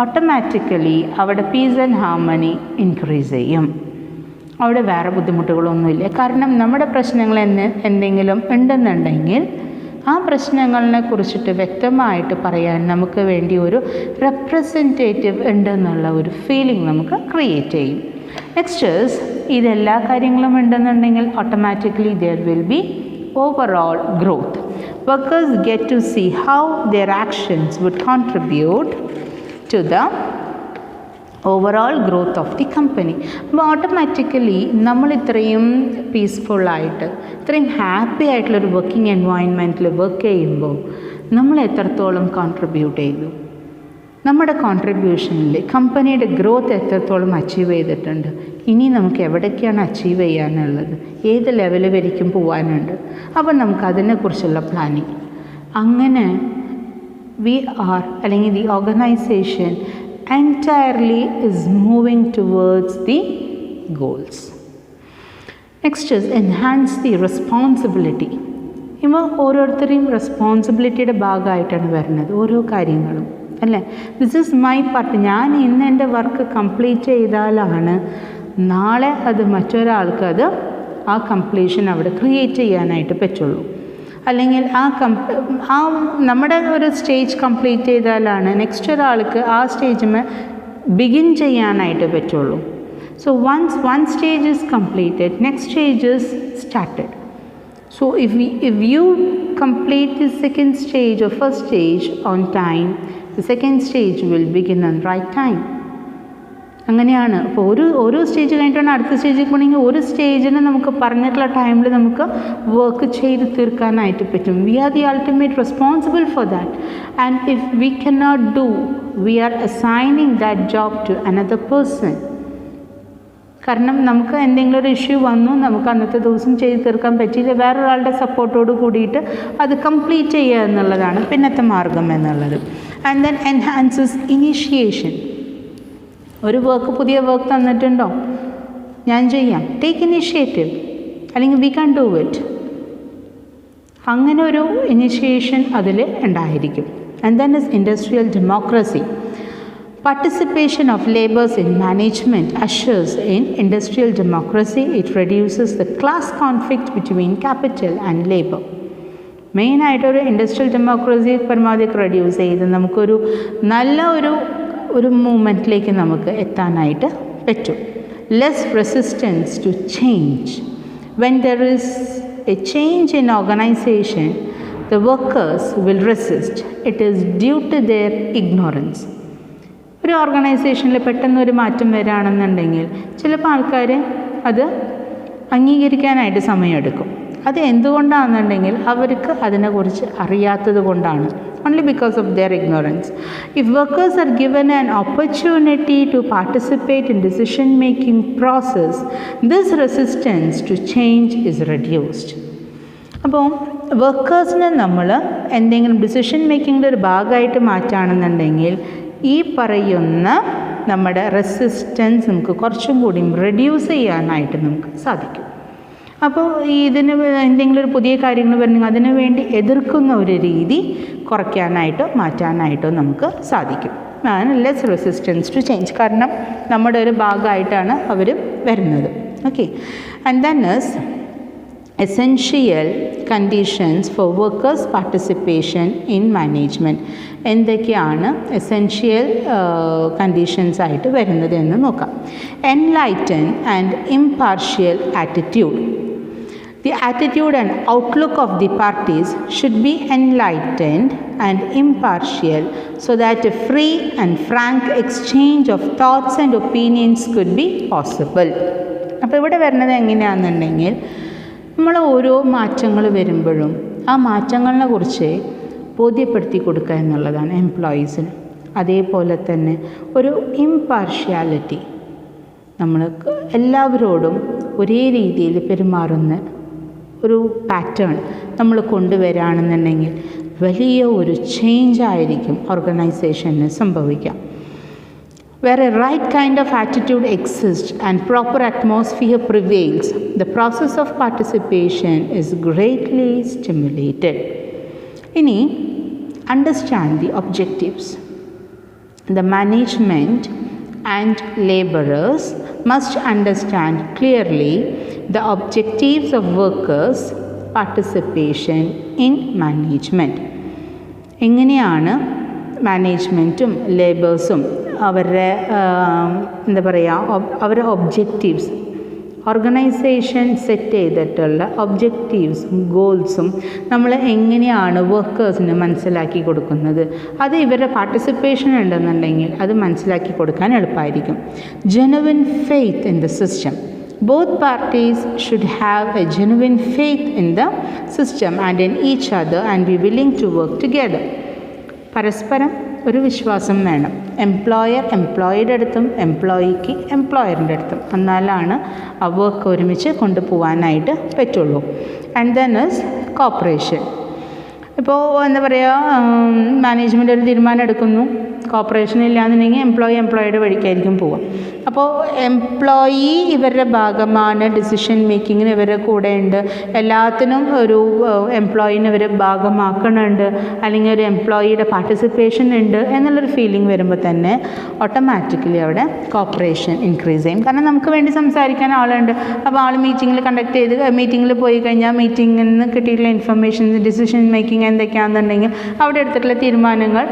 Speaker 1: ഓട്ടോമാറ്റിക്കലി അവിടെ പീസ് ആൻഡ് ഹാർമണി ഇൻക്രീസ് ചെയ്യും. അവിടെ വേറെ ബുദ്ധിമുട്ടുകളൊന്നുമില്ല. കാരണം നമ്മുടെ പ്രശ്നങ്ങൾ എന്തെങ്കിലും ഉണ്ടെന്നുണ്ടെങ്കിൽ ആ പ്രശ്നങ്ങളെ കുറിച്ചിട്ട് വ്യക്തമായിട്ട് പറയാൻ നമുക്ക് വേണ്ടി ഒരു റെപ്രസെൻറ്റേറ്റീവ് ഉണ്ടെന്നുള്ള ഒരു ഫീലിംഗ് നമുക്ക് ക്രിയേറ്റ് ചെയ്യും. നെക്സ്റ്റ് ഈസ് ഇതെല്ലാ കാര്യങ്ങളും ഉണ്ടെന്നുണ്ടെങ്കിൽ automatically there will be overall growth. Workers get to see how their actions would contribute to the overall growth of the company. അപ്പോൾ ഓട്ടോമാറ്റിക്കലി നമ്മൾ ഇത്രയും പീസ്ഫുള്ളായിട്ട് ഇത്രയും ഹാപ്പി ആയിട്ടുള്ളൊരു വർക്കിംഗ് എൻവയോൺമെൻറ്റിൽ വർക്ക് ചെയ്യുമ്പോൾ നമ്മൾ എത്രത്തോളം കോൺട്രിബ്യൂട്ട് ചെയ്തു, നമ്മുടെ കോൺട്രിബ്യൂഷനിൽ കമ്പനിയുടെ ഗ്രോത്ത് എത്രത്തോളം അച്ചീവ് ചെയ്തിട്ടുണ്ട്, ഇനി നമുക്ക് എവിടേക്കാണ് അച്ചീവ് ചെയ്യാനുള്ളത്, ഏത് ലെവൽ വരയ്ക്കും പോകാനുണ്ട്, അപ്പോൾ നമുക്ക് അതിനെക്കുറിച്ചുള്ള പ്ലാനിങ്. അങ്ങനെ വി ആർ അല്ലെങ്കിൽ the organisation entirely is moving towards the goals. Next is enhance the responsibility. ഇവ ഓരോരുത്തരെയും റെസ്പോൺസിബിലിറ്റിയുടെ ഭാഗമായിട്ടാണ് വരുന്നത് ഓരോ കാര്യങ്ങളും, അല്ലേ? This is my part. ഞാൻ ഇന്ന് എൻ്റെ വർക്ക് കംപ്ലീറ്റ് ചെയ്താലാണ് നാളെ അത് മറ്റൊരാൾക്ക് അത് ആ കംപ്ലീഷൻ അവിടെ ക്രിയേറ്റ് ചെയ്യാനായിട്ട് പറ്റുള്ളൂ. അല്ലെങ്കിൽ ആ നമ്മുടെ ഒരു സ്റ്റേജ് കംപ്ലീറ്റ് ചെയ്താലാണ് നെക്സ്റ്റ് ഒരാൾക്ക് ആ സ്റ്റേജിൽ ബിഗിൻ ചെയ്യാനായിട്ട് പറ്റുള്ളൂ. So once one stage is completed, next stage is started. So if you complete the second stage or first stage on time, the second stage will begin on right time. അങ്ങനെയാണ്. അപ്പോൾ ഓരോ stage കഴിഞ്ഞിട്ടാണ് അടുത്ത സ്റ്റേജിൽ പോകണമെങ്കിൽ ഒരു സ്റ്റേജിന് നമുക്ക് പറഞ്ഞിട്ടുള്ള ടൈമിൽ നമുക്ക് വർക്ക് ചെയ്ത് തീർക്കാനായിട്ട് പറ്റും. We are the ultimate responsible for that. And if we can not do, we are assigning that job to another person. കാരണം നമുക്ക് എന്തെങ്കിലും ഒരു ഇഷ്യൂ വന്നു, നമുക്ക് അന്നത്തെ ദിവസം ചെയ്ത് തീർക്കാൻ പറ്റിയില്ല, വേറൊരാളുടെ സപ്പോർട്ടോട് കൂടിയിട്ട് അത് കംപ്ലീറ്റ് ചെയ്യുക എന്നുള്ളതാണ് പിന്നത്തെ മാർഗം എന്നുള്ളത്. And then enhances initiation. ഒരു പുതിയ വർക്ക് തന്നിട്ടുണ്ടോ, ഞാൻ ചെയ്യാം, ടേക്ക് ഇനിഷ്യേറ്റീവ്, അല്ലെങ്കിൽ വി കാൻ ഡു ഇറ്റ്. അങ്ങനെ ഒരു ഇനിഷ്യേഷൻ അതിൽ ഉണ്ടായിരിക്കും. And then is industrial democracy. Participation of laborers in management ushers in industrial democracy. It reduces the class conflict between capital and labor. മെയിനായിട്ടൊരു industrial democracy പരമാവധി reduce ചെയ്ത് നമുക്കൊരു നല്ല ഒരു മൂവ്മെൻറ്റിലേക്ക് നമുക്ക് എത്താനായിട്ട് പറ്റും. Less resistance to change. When there is a change in organisation, the workers will resist. It is due to their ignorance. ഒരു ഓർഗനൈസേഷനിൽ പെട്ടെന്നൊരു മാറ്റം വരികയാണെന്നുണ്ടെങ്കിൽ ചിലപ്പോൾ ആൾക്കാർ അത് അംഗീകരിക്കാനായിട്ട് സമയമെടുക്കും. അത് എന്തുകൊണ്ടാണെന്നുണ്ടെങ്കിൽ അവർക്ക് അതിനെക്കുറിച്ച് അറിയാത്തത് കൊണ്ടാണ്. only because of their ignorance. If workers are given an opportunity to participate in decision making process, this resistance to change is reduced. അപ്പോൾ വർക്കേഴ്സിനെ നമ്മൾ എന്തെങ്കിലും ഡിസിഷൻ മേക്കിങ്ങിൻ്റെ ഒരു ഭാഗമായിട്ട് മാറ്റുകയാണെന്നുണ്ടെങ്കിൽ ഈ പറയുന്ന നമ്മുടെ റെസിസ്റ്റൻസ് നമുക്ക് കുറച്ചും കൂടി റെഡ്യൂസ് ചെയ്യാനായിട്ട് നമുക്ക് സാധിക്കും. അപ്പോൾ ഇതിന് എന്തെങ്കിലും ഒരു പുതിയ കാര്യങ്ങൾ വരണമെങ്കിൽ അതിനു വേണ്ടി എതിർക്കുന്ന ഒരു രീതി കുറയ്ക്കാനായിട്ടോ മാറ്റാനായിട്ടോ നമുക്ക് സാധിക്കും. അതാണ് ലെസ് റെസിസ്റ്റൻസ് ടു ചേഞ്ച്. കാരണം നമ്മുടെ ഒരു ഭാഗമായിട്ടാണ് അവർ വരുന്നത്. Okay. And then is essential conditions for workers' participation in management. എന്തൊക്കെയാണ് എസെൻഷ്യൽ കണ്ടീഷൻസ് ആയിട്ട് വരുന്നത് എന്ന് നോക്കാം. Enlighten and impartial attitude. The attitude and outlook of the parties should be enlightened and impartial so that a free and frank exchange of thoughts and opinions could be possible. അപ്പോൾ ഇവിടെ വരുന്നത് എങ്ങനെയാണെന്നുണ്ടെങ്കിൽ നമ്മൾ ഓരോ മാറ്റങ്ങൾ വരുമ്പോഴും ആ മാറ്റങ്ങളെ കുറിച്ച് ബോധ്യപ്പെടുത്തി കൊടുക്കുക എന്നുള്ളതാണ് എംപ്ലോയീസിന്. അതേപോലെ തന്നെ ഒരു ഇംപാർഷ്യാലിറ്റി, നമ്മൾ എല്ലാവരോടും ഒരേ രീതിയിൽ പെരുമാറുന്ന ഒരു പാറ്റേൺ നമ്മൾ കൊണ്ടുവരികയാണെന്നുണ്ടെങ്കിൽ വലിയ ഒരു ചേഞ്ച് ആയിരിക്കും ഓർഗനൈസേഷന് സംഭവിക്കാം. Where a right kind of attitude exists and proper atmosphere prevails, the process of participation is greatly stimulated. ഇനി understand the objectives. The management and laborers must understand clearly the objectives of workers' participation in management. എങ്ങനെയാണ് മാനേജ്മെൻറ്റും ലേബേഴ്സും അവരുടെ എന്താ പറയുക അവരുടെ objectives organisation set ചെയ്തിട്ടുള്ള ഒബ്ജക്റ്റീവ്സും ഗോൾസും നമ്മൾ എങ്ങനെയാണ് വർക്കേഴ്സിന് മനസ്സിലാക്കി കൊടുക്കുന്നത്. അത് ഇവരുടെ പാർട്ടിസിപ്പേഷൻ ഉണ്ടെന്നുണ്ടെങ്കിൽ അത് മനസ്സിലാക്കി കൊടുക്കാൻ എളുപ്പമായിരിക്കും. Genuine faith in the system. Both parties should have a genuine faith in the system and in each other and be willing to work together. പരസ്പരം ഒരു വിശ്വാസം വേണം. എംപ്ലോയർ എംപ്ലോയിയുടെ അടുത്തും എംപ്ലോയിക്ക് എംപ്ലോയറിൻ്റെ അടുത്തും. എന്നാലാണ് ആ വർക്ക് ഒരുമിച്ച് കൊണ്ടുപോകാനായിട്ട് പറ്റുള്ളൂ. And then is corporation. ഇപ്പോൾ എന്താ പറയുക, മാനേജ്മെൻ്റ് ഒരു തീരുമാനം എടുക്കുന്നു, കോപ്പറേഷൻ ഇല്ലാന്നുണ്ടെങ്കിൽ എംപ്ലോയിയുടെ വഴിക്കായിരിക്കും പോവുക. അപ്പോൾ എംപ്ലോയി ഇവരുടെ ഭാഗമാണ്, ഡിസിഷൻ മേക്കിങ്ങിന് ഇവരുടെ കൂടെ ഉണ്ട്, എല്ലാത്തിനും ഒരു എംപ്ലോയിനെ ഇവർ ഭാഗമാക്കണുണ്ട്, അല്ലെങ്കിൽ ഒരു എംപ്ലോയിയുടെ പാർട്ടിസിപ്പേഷൻ ഉണ്ട് എന്നുള്ളൊരു ഫീലിംഗ് വരുമ്പോൾ തന്നെ ഓട്ടോമാറ്റിക്കലി അവിടെ കോപ്പറേഷൻ ഇൻക്രീസ് ചെയ്യും. കാരണം നമുക്ക് വേണ്ടി സംസാരിക്കാൻ ആളുണ്ട്. അപ്പോൾ ആൾ മീറ്റിങ്ങിൽ പോയി കഴിഞ്ഞാൽ മീറ്റിങ്ങിൽ നിന്ന് കിട്ടിയിട്ടുള്ള ഇൻഫർമേഷൻ, ഡിസിഷൻ മേക്കിംഗ് എന്തൊക്കെയാണെന്നുണ്ടെങ്കിൽ അവിടെ എടുത്തിട്ടുള്ള തീരുമാനങ്ങൾ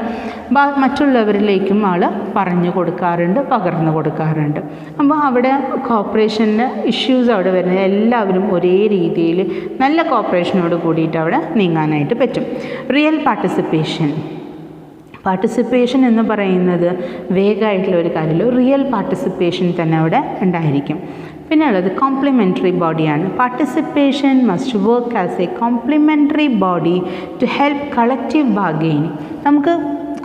Speaker 1: മറ്റുള്ളവരിലേക്കും ആൾ പറഞ്ഞു കൊടുക്കാറുണ്ട്, പകർന്നു കൊടുക്കാറുണ്ട്. അപ്പോൾ അവിടെ കോപ്പറേഷൻ്റെ ഇഷ്യൂസ് അവിടെ വരുന്നത് എല്ലാവരും ഒരേ രീതിയിൽ നല്ല കോപ്പറേഷനോട് കൂടിയിട്ട് അവിടെ നീങ്ങാനായിട്ട് പറ്റും. റിയൽ പാർട്ടിസിപ്പേഷൻ എന്ന് പറയുന്നത് വേഗമായിട്ടുള്ള ഒരു കാര്യമില്ല. റിയൽ പാർട്ടിസിപ്പേഷൻ തന്നെ അവിടെ ഉണ്ടായിരിക്കും. പിന്നെ ഉള്ളത് കോംപ്ലിമെൻ്ററി ബോഡിയാണ്. Participation must work as a complementary body to help collective bargaining. നമുക്ക്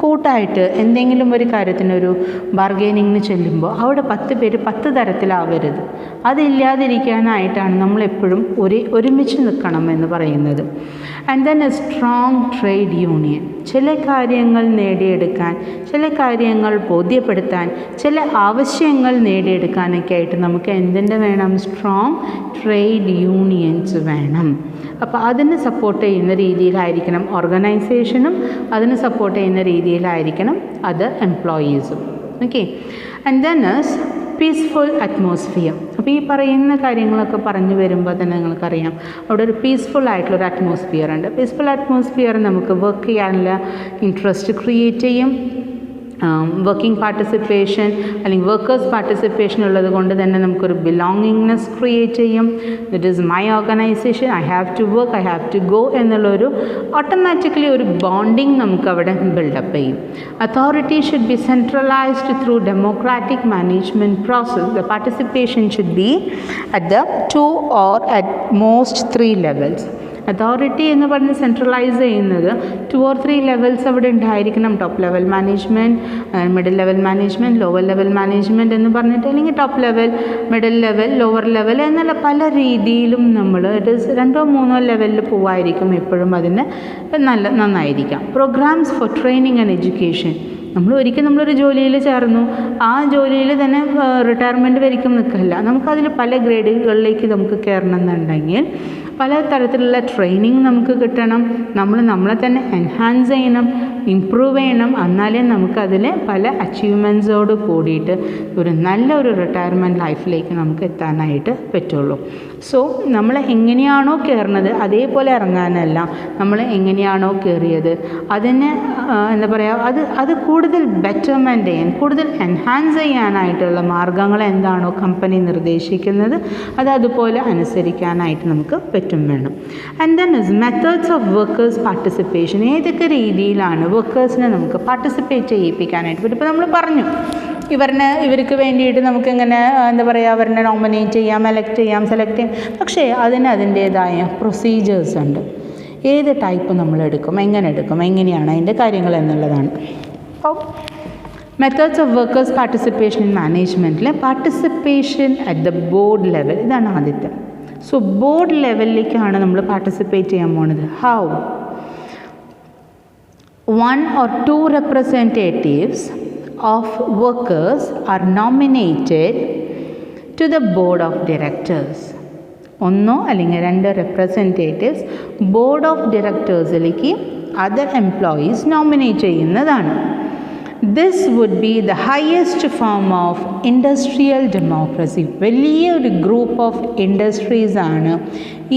Speaker 1: കൂട്ടായിട്ട് എന്തെങ്കിലും ഒരു കാര്യത്തിനൊരു ബാർഗെയിനിങ്ങിന് ചെല്ലുമ്പോൾ അവിടെ 10 പേര് 10 തരത്തിലാവരുത്. അതില്ലാതിരിക്കാനായിട്ടാണ് നമ്മളെപ്പോഴും ഒരുമിച്ച് നിൽക്കണം എന്ന് പറയുന്നത്. And then A strong trade union. ചില കാര്യങ്ങൾ നേടിയെടുക്കാൻ, ചില കാര്യങ്ങൾ ബോധ്യപ്പെടുത്താൻ, ചില ആവശ്യങ്ങൾ നേടിയെടുക്കാനൊക്കെ ആയിട്ട് നമുക്ക് എന്തിൻ്റെ വേണം? സ്ട്രോങ് ട്രേഡ് യൂണിയൻസ് വേണം. അപ്പോൾ അതിന് സപ്പോർട്ട് ചെയ്യുന്ന രീതിയിലായിരിക്കണം ഓർഗനൈസേഷനും, അതിന് സപ്പോർട്ട് ചെയ്യുന്ന രീതിയിലായിരിക്കണം അത് എംപ്ലോയീസും. Okay. And then is peaceful atmosphere. അപ്പോൾ ഈ പറയുന്ന കാര്യങ്ങളൊക്കെ പറഞ്ഞു വരുമ്പോൾ തന്നെ നിങ്ങൾക്കറിയാം അവിടെ ഒരു പീസ്ഫുൾ ആയിട്ടുള്ളൊരു അറ്റ്മോസ്ഫിയർ ഉണ്ട്. പീസ്ഫുൾ അറ്റ്മോസ്ഫിയർ നമുക്ക് വർക്ക് ചെയ്യാനുള്ള ഇൻട്രസ്റ്റ് ക്രിയേറ്റ് ചെയ്യും. വർക്കിംഗ് പാർട്ടിസിപ്പേഷൻ അല്ലെങ്കിൽ വർക്കേഴ്സ് പാർട്ടിസിപ്പേഷൻ ഉള്ളത് കൊണ്ട് തന്നെ നമുക്കൊരു ബിലോങ്ങിങ്നെസ് ക്രിയേറ്റ് ചെയ്യും. It is my organisation, I have to work, I have to go എന്നുള്ളൊരു ഓട്ടോമാറ്റിക്കലി ഒരു ബോണ്ടിങ് നമുക്ക് അവിടെ ബിൽഡപ്പ് ചെയ്യും. Authority should be centralised through democratic management process. The participation should be at the 2 or at most 3 levels. Authority എന്ന് പറഞ്ഞ് centralise ചെയ്യുന്നത് 2 or 3 levels അവിടെ ഉണ്ടായിരിക്കണം. Top level management, middle level management, lower level management എന്ന് പറഞ്ഞിട്ട്, അല്ലെങ്കിൽ top level, middle level, lower level എന്നുള്ള പല രീതിയിലും നമ്മൾ 2 or 3 ലെവലിൽ പോവായിരിക്കും എപ്പോഴും. അതിന് നന്നായിരിക്കാം. Programmes for training and education. നമ്മളൊരു ജോലിയിൽ ചേർന്നു, ആ ജോലിയിൽ തന്നെ റിട്ടയർമെൻറ്റ് വരിക്കും നിൽക്കില്ല. നമുക്കതിൽ പല ഗ്രേഡുകളിലേക്ക് നമുക്ക് കയറണം എന്നുണ്ടെങ്കിൽ പല തരത്തിലുള്ള ട്രെയിനിങ് നമുക്ക് കിട്ടണം. നമ്മളെ തന്നെ എൻഹാൻസ് ചെയ്യണം, ഇമ്പ്രൂവ് ചെയ്യണം. എന്നാലേ നമുക്കതിൽ പല അച്ചീവ്മെൻറ്റ്സോട് കൂടിയിട്ട് നല്ലൊരു റിട്ടയർമെൻറ്റ് ലൈഫിലേക്ക് നമുക്ക് എത്താനായിട്ട് പറ്റുള്ളൂ. സോ നമ്മൾ എങ്ങനെയാണോ കയറുന്നത് അതേപോലെ ഇറങ്ങാനല്ല, നമ്മൾ എങ്ങനെയാണോ കയറിയത് അതിന് എന്താ പറയുക, അത് കൂടുതൽ ബെറ്റർമെൻറ്റ് ചെയ്യാൻ, കൂടുതൽ എൻഹാൻസ് ചെയ്യാനായിട്ടുള്ള മാർഗ്ഗങ്ങൾ എന്താണോ കമ്പനി നിർദ്ദേശിക്കുന്നത് അതുപോലെ അനുസരിക്കാനായിട്ട് നമുക്ക് വേണം. And then is methods of workers participation. ഏതൊക്കെ രീതിയിലാണ് വർക്കേഴ്സിനെ നമുക്ക് പാർട്ടിസിപ്പേറ്റ് ചെയ്യിപ്പിക്കാനായിട്ട് പറ്റും? ഇപ്പോൾ നമ്മൾ പറഞ്ഞു ഇവർക്ക് വേണ്ടിയിട്ട് നമുക്കിങ്ങനെ എന്താ പറയുക, അവരെ നോമിനേറ്റ് ചെയ്യാം, എലക്ട് ചെയ്യാം, സെലക്ട് ചെയ്യാം. പക്ഷേ അതിൻ്റേതായ പ്രൊസീജിയേഴ്സ് ഉണ്ട്. ഏത് ടൈപ്പ് നമ്മളെടുക്കും, എങ്ങനെയാണ് അതിൻ്റെ കാര്യങ്ങൾ എന്നുള്ളതാണ്. അപ്പോൾ methods of workers participation in മാനേജ്മെൻറ്റിൽ participation at the board level, ഇതാണ് ആദ്യത്തെ. സോ ബോർഡ് ലെവലിലേക്കാണ് നമ്മൾ പാർട്ടിസിപ്പേറ്റ് ചെയ്യാൻ പോണത്. How? 1 or 2 representatives of workers are nominated to the board of directors. 1 അല്ലെങ്കിൽ 2 representatives ബോർഡ് ഓഫ് ഡയറക്ടേഴ്സിലേക്ക് അതർ എംപ്ലോയീസ് നോമിനേറ്റ് ചെയ്യുന്നതാണ്. This would be the highest form of industrial democracy. വലിയൊരു ഗ്രൂപ്പ് ഓഫ് ഇൻഡസ്ട്രീസ് ആണ്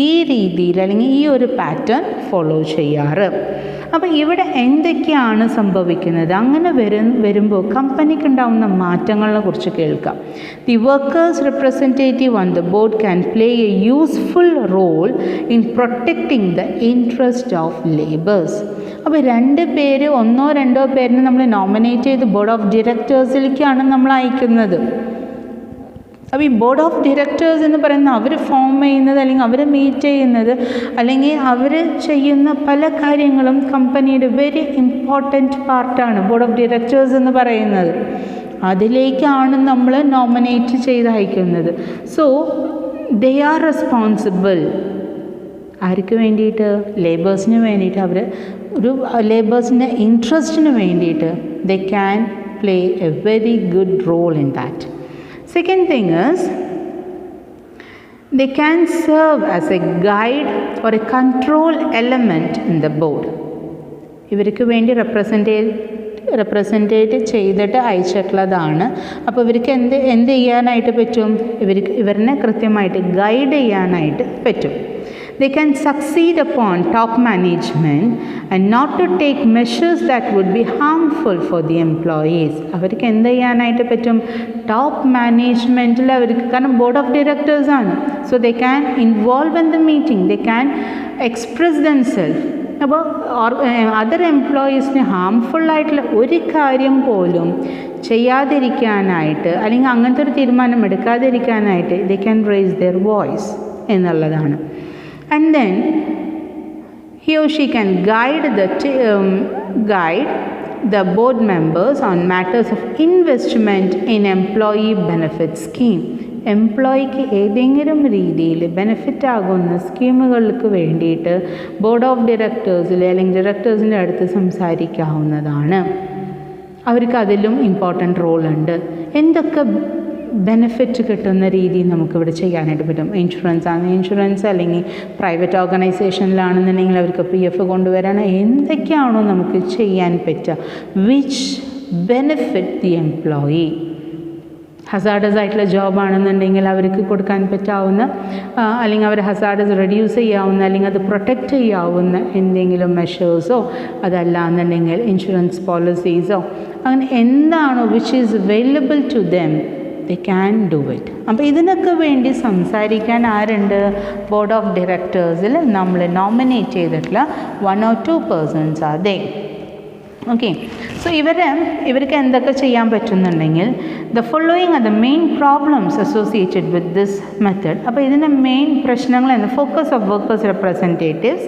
Speaker 1: ഈ രീതിയിൽ അല്ലെങ്കിൽ ഈ ഒരു പാറ്റേൺ ഫോളോ ചെയ്യാറ്. അപ്പോൾ ഇവിടെ എന്തൊക്കെയാണ് സംഭവിക്കുന്നത്? അങ്ങനെ വരുമ്പോൾ കമ്പനിക്ക് ഉണ്ടാകുന്ന മാറ്റങ്ങളെ കുറിച്ച് കേൾക്കാം. The workers representative on the board can play a useful role in protecting the interest of labours. അപ്പോൾ 2 പേര് 1-2 പേരിനെ നമ്മൾ നോമിനേറ്റ് ചെയ്ത് ബോർഡ് ഓഫ് ഡയറക്ടേഴ്സിലേക്കാണ് നമ്മൾ അയക്കുന്നത്. അപ്പോൾ ഈ ബോർഡ് ഓഫ് ഡയറക്ടേഴ്സ് എന്ന് പറയുന്നത് അവർ ഫോം ചെയ്യുന്നത്, അല്ലെങ്കിൽ അവർ മീറ്റ് ചെയ്യുന്നത്, അല്ലെങ്കിൽ അവർ ചെയ്യുന്ന പല കാര്യങ്ങളും കമ്പനിയുടെ വെരി ഇമ്പോർട്ടൻറ്റ് പാർട്ടാണ് ബോർഡ് ഓഫ് ഡയറക്ടേഴ്സ് എന്ന് പറയുന്നത്. അതിലേക്കാണ് നമ്മൾ നോമിനേറ്റ് ചെയ്ത് അയക്കുന്നത്. So they are responsible. ആർക്ക് വേണ്ടിയിട്ട്? ലേബേഴ്സിന് വേണ്ടിയിട്ട്. അവർ ഒരു ലേബേഴ്സിൻ്റെ ഇൻട്രസ്റ്റിന് വേണ്ടിയിട്ട് they can play a very good role in that. Second thing is, they can serve as a guide or a control element in the board. ഇവർക്ക് വേണ്ടി റെപ്രസെൻറ്റേറ്റ് ചെയ്തിട്ട് അയച്ചിട്ടുള്ളതാണ്. അപ്പോൾ ഇവർക്ക് എന്ത് ചെയ്യാനായിട്ട് പറ്റും? ഇവരിനെ കൃത്യമായിട്ട് ഗൈഡ് ചെയ്യാനായിട്ട് പറ്റും. They can succeed upon top management and not to take measures that would be harmful for the employees. അവർക്ക് എന്ത് ചെയ്യാനായിട്ട് പറ്റും? ടോപ്പ് മാനേജ്മെൻറ്റിൽ അവർക്ക്, കാരണം ബോർഡ് ഓഫ് ഡയറക്ടേഴ്സ് ആണ്. So they can involve in the meeting, they can express themself. അപ്പോൾ other എംപ്ലോയീസിന് ഹാംഫുള്ളായിട്ടുള്ള ഒരു കാര്യം പോലും ചെയ്യാതിരിക്കാനായിട്ട്, അല്ലെങ്കിൽ അങ്ങനത്തെ ഒരു തീരുമാനം എടുക്കാതിരിക്കാനായിട്ട് they can raise their voice എന്നുള്ളതാണ്. And then he or she can guide the board members on matters of investment in employee benefit scheme. എംപ്ലോയിക്ക് ഏതെങ്കിലും രീതിയിൽ ബെനിഫിറ്റ് ആകുന്ന സ്കീമുകൾക്ക് വേണ്ടിയിട്ട് ബോർഡ് ഓഫ് ഡയറക്ടേഴ്സിൽ അല്ലെങ്കിൽ ഡയറക്ടേഴ്സിൻ്റെ അടുത്ത് സംസാരിക്കാവുന്നതാണ്. അവർക്ക് അതിലും ഇമ്പോർട്ടൻ്റ് റോളുണ്ട്. എന്തൊക്കെ ബെനിഫിറ്റ് കിട്ടുന്ന രീതി നമുക്കിവിടെ ചെയ്യാനായിട്ട് പറ്റും? ഇൻഷുറൻസ്, അല്ലെങ്കിൽ പ്രൈവറ്റ് ഓർഗനൈസേഷനിലാണെന്നുണ്ടെങ്കിൽ അവർക്ക് PF കൊണ്ടുവരാൻ എന്തൊക്കെയാണോ നമുക്ക് ചെയ്യാൻ പറ്റുക? Which benefit the employee. Hazardous ആയിട്ടുള്ള ജോബാണെന്നുണ്ടെങ്കിൽ അവർക്ക് കൊടുക്കാൻ പറ്റാവുന്ന, അല്ലെങ്കിൽ അവർ ഹസാർഡസ് റെഡ്യൂസ് ചെയ്യാവുന്ന, അല്ലെങ്കിൽ അത് പ്രൊട്ടക്റ്റ് ചെയ്യാവുന്ന എന്തെങ്കിലും മെഷേഴ്സോ, അതല്ല എന്നുണ്ടെങ്കിൽ ഇൻഷുറൻസ് പോളിസീസോ, അങ്ങനെ എന്താണോ which is available to them, they can do it. അപ്പോൾ ഇതിനൊക്കെ വേണ്ടി സംസാരിക്കാൻ ആരുണ്ട്? ബോർഡ് ഓഫ് ഡയറക്ടേഴ്സിൽ നമ്മൾ നോമിനേറ്റ് ചെയ്തിട്ടുള്ള 1 or 2 persons are there. Okay. So ഇവർക്ക് എന്തൊക്കെ ചെയ്യാൻ പറ്റുന്നുണ്ടെങ്കിൽ, the following are the main problems associated with this method. അപ്പോൾ ഇതിൻ്റെ മെയിൻ പ്രശ്നങ്ങൾ എന്ന് focus of workers representatives.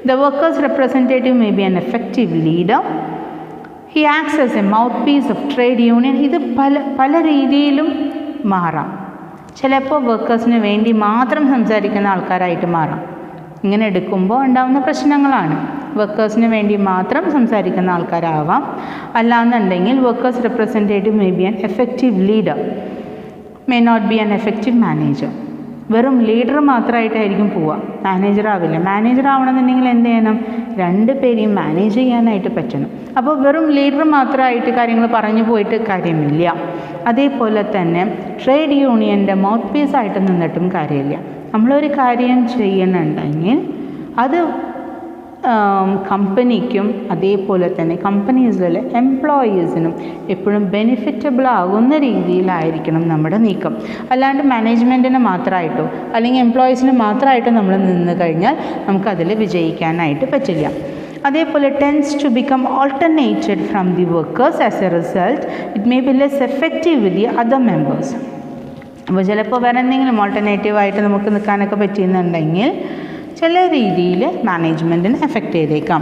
Speaker 1: The workers representative may be an effective leader. He acts as a mouthpiece of trade union. ഇത് പല രീതിയിലും മാറാം. ചിലപ്പോൾ വർക്കേഴ്സിന് വേണ്ടി മാത്രം സംസാരിക്കുന്ന ആൾക്കാരായിട്ട് മാറാം. ഇങ്ങനെ എടുക്കുമ്പോൾ ഉണ്ടാകുന്ന പ്രശ്നങ്ങളാണ്. വർക്കേഴ്സിന് വേണ്ടി മാത്രം സംസാരിക്കുന്ന ആൾക്കാരാവാം. അല്ലാന്നുണ്ടെങ്കിൽ workers representative may be an effective leader, may not be an effective manager. വെറും ലീഡർ മാത്രമായിട്ടായിരിക്കും പോവുക, മാനേജർ ആവില്ല. മാനേജർ ആവണമെന്നുണ്ടെങ്കിൽ എന്ത് ചെയ്യണം? 2 പേരെയും മാനേജ് ചെയ്യാനായിട്ട് പറ്റണം. അപ്പോൾ വെറും ലീഡർ മാത്രമായിട്ട് കാര്യങ്ങൾ പറഞ്ഞു പോയിട്ട് കാര്യമില്ല. അതേപോലെ തന്നെ ട്രേഡ് യൂണിയൻ്റെ മൗത്ത് പീസായിട്ട് നിന്നിട്ടും കാര്യമില്ല. നമ്മളൊരു കാര്യം ചെയ്യണമെന്നുണ്ടെങ്കിൽ അത് കമ്പനിക്കും അതേപോലെ തന്നെ കമ്പനീസിലെ എംപ്ലോയീസിനും എപ്പോഴും ബെനിഫിറ്റബിൾ ആകുന്ന രീതിയിലായിരിക്കണം നമ്മുടെ നീക്കം. അല്ലാണ്ട് മാനേജ്മെൻറ്റിന് മാത്രമായിട്ടോ അല്ലെങ്കിൽ എംപ്ലോയീസിന് മാത്രമായിട്ടോ നമ്മൾ നിന്ന് കഴിഞ്ഞാൽ നമുക്കതിൽ വിജയിക്കാനായിട്ട് പറ്റില്ല. അതേപോലെ tends to become alternated from the workers. As a result it may be less effective with the other members. അപ്പോൾ ചിലപ്പോൾ വേറെ എന്തെങ്കിലും ഓൾട്ടർനേറ്റീവായിട്ട് നമുക്ക് നിൽക്കാനൊക്കെ പറ്റിയെന്നുണ്ടെങ്കിൽ ചില രീതിയിൽ മാനേജ്മെൻറ്റിനെ എഫക്റ്റ് ചെയ്തേക്കാം.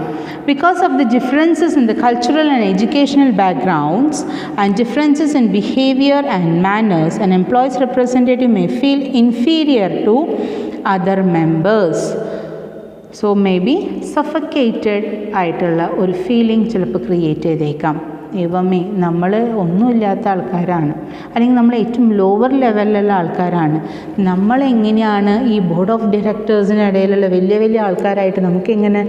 Speaker 1: Because of the differences in the cultural and educational backgrounds and differences in behaviour and manners, and employees representative may feel inferior to other members. So may be suffocated ആയിട്ടുള്ള ഒരു ഫീലിംഗ് ചിലപ്പോൾ create ചെയ്തേക്കാം. ദൈവമേ, നമ്മൾ ഒന്നുമില്ലാത്ത ആൾക്കാരാണ്, അല്ലെങ്കിൽ നമ്മൾ ഏറ്റവും ലോവർ ലെവലിലുള്ള ആൾക്കാരാണ്. നമ്മളെങ്ങനെയാണ് ഈ ബോർഡ് ഓഫ് ഡയറക്ടേഴ്സിനിടയിലുള്ള വലിയ വലിയ ആൾക്കാരായിട്ട് നമുക്കെങ്ങനെ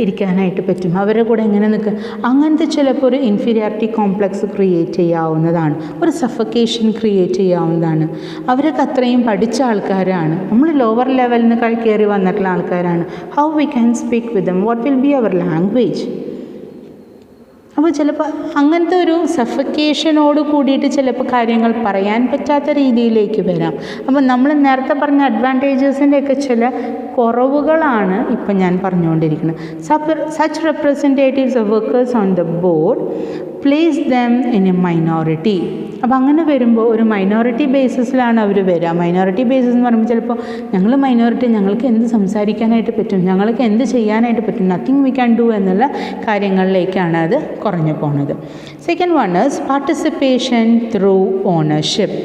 Speaker 1: ഇരിക്കാനായിട്ട് പറ്റും? അവരുടെ കൂടെ എങ്ങനെ നിൽക്കുക? അങ്ങനത്തെ ചിലപ്പോൾ ഒരു ഇൻഫീരിയോറിറ്റി കോംപ്ലക്സ് ക്രിയേറ്റ് ചെയ്യാവുന്നതാണ്, ഒരു സഫക്കേഷൻ ക്രിയേറ്റ് ചെയ്യാവുന്നതാണ്. അവരൊക്കെ അത്രയും പഠിച്ച ആൾക്കാരാണ്, നമ്മൾ ലോവർ ലെവലിൽ നിന്ന് കയറി വന്നിട്ടുള്ള ആൾക്കാരാണ്. How we can speak with them? What will be അവർ ലാംഗ്വേജ്? അപ്പോൾ ചിലപ്പോൾ അങ്ങനത്തെ ഒരു സഫക്കേഷനോട് കൂടിയിട്ട് ചിലപ്പോൾ കാര്യങ്ങൾ പറയാൻ പറ്റാത്ത രീതിയിലേക്ക് വരാം. അപ്പോൾ നമ്മൾ നേരത്തെ പറഞ്ഞ അഡ്വാൻറ്റേജസിൻ്റെയൊക്കെ ചില കുറവുകളാണ് ഇപ്പം ഞാൻ പറഞ്ഞുകൊണ്ടിരിക്കുന്നത്. Such representatives of workers on the board place them in A minority. അപ്പോൾ അങ്ങനെ വരുമ്പോൾ ഒരു മൈനോറിറ്റി ബേസിസിലാണ് അവർ വരിക. മൈനോറിറ്റി ബേസിസ് എന്ന് പറയുമ്പോൾ ചിലപ്പോൾ ഞങ്ങൾ മൈനോറിറ്റി, ഞങ്ങൾക്ക് എന്ത് സംസാരിക്കാനായിട്ട് പറ്റും, ഞങ്ങൾക്ക് എന്ത് ചെയ്യാനായിട്ട് പറ്റും, നത്തിങ് വി ക്യാൻ ഡു എന്നുള്ള കാര്യങ്ങളിലേക്കാണ് അത് കുറഞ്ഞു പോകുന്നത്. Second one is participation through ownership.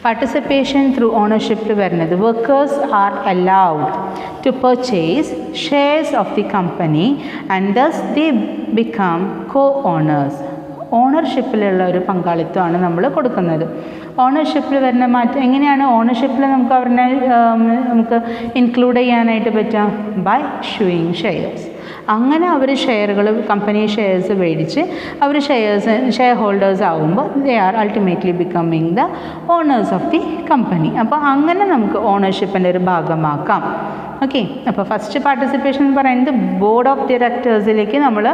Speaker 1: Participation through ഓണർഷിപ്പിൽ വരുന്നത് workers are allowed to purchase shares of the company and thus they become co owners. ഓണർഷിപ്പിലുള്ള ഒരു പങ്കാളിത്തമാണ് നമ്മൾ കൊടുക്കുന്നത്. ഓണർഷിപ്പിൽ വരുന്ന മാറ്റം എങ്ങനെയാണ്? ഓണർഷിപ്പിൽ നമുക്ക് അവരുടെ നമുക്ക് ഇൻക്ലൂഡ് ചെയ്യാനായിട്ട് പറ്റുക ബൈ ഇഷ്യൂയിങ് ഷെയർസ്. അങ്ങനെ അവർ ഷെയറുകൾ, കമ്പനി ഷെയർസ് മേടിച്ച് അവർ ഷെയർ ഹോൾഡേഴ്സ് ആകുമ്പോൾ they are ultimately becoming the owners of the company. അപ്പോൾ അങ്ങനെ നമുക്ക് ഓണർഷിപ്പിൻ്റെ ഒരു ഭാഗമാക്കാം. ഓക്കെ, അപ്പോൾ ഫസ്റ്റ് പാർട്ടിസിപ്പേഷൻ എന്ന് പറയുന്നത് ബോർഡ് ഓഫ് ഡയറക്ടേഴ്സിലേക്ക് നമ്മൾ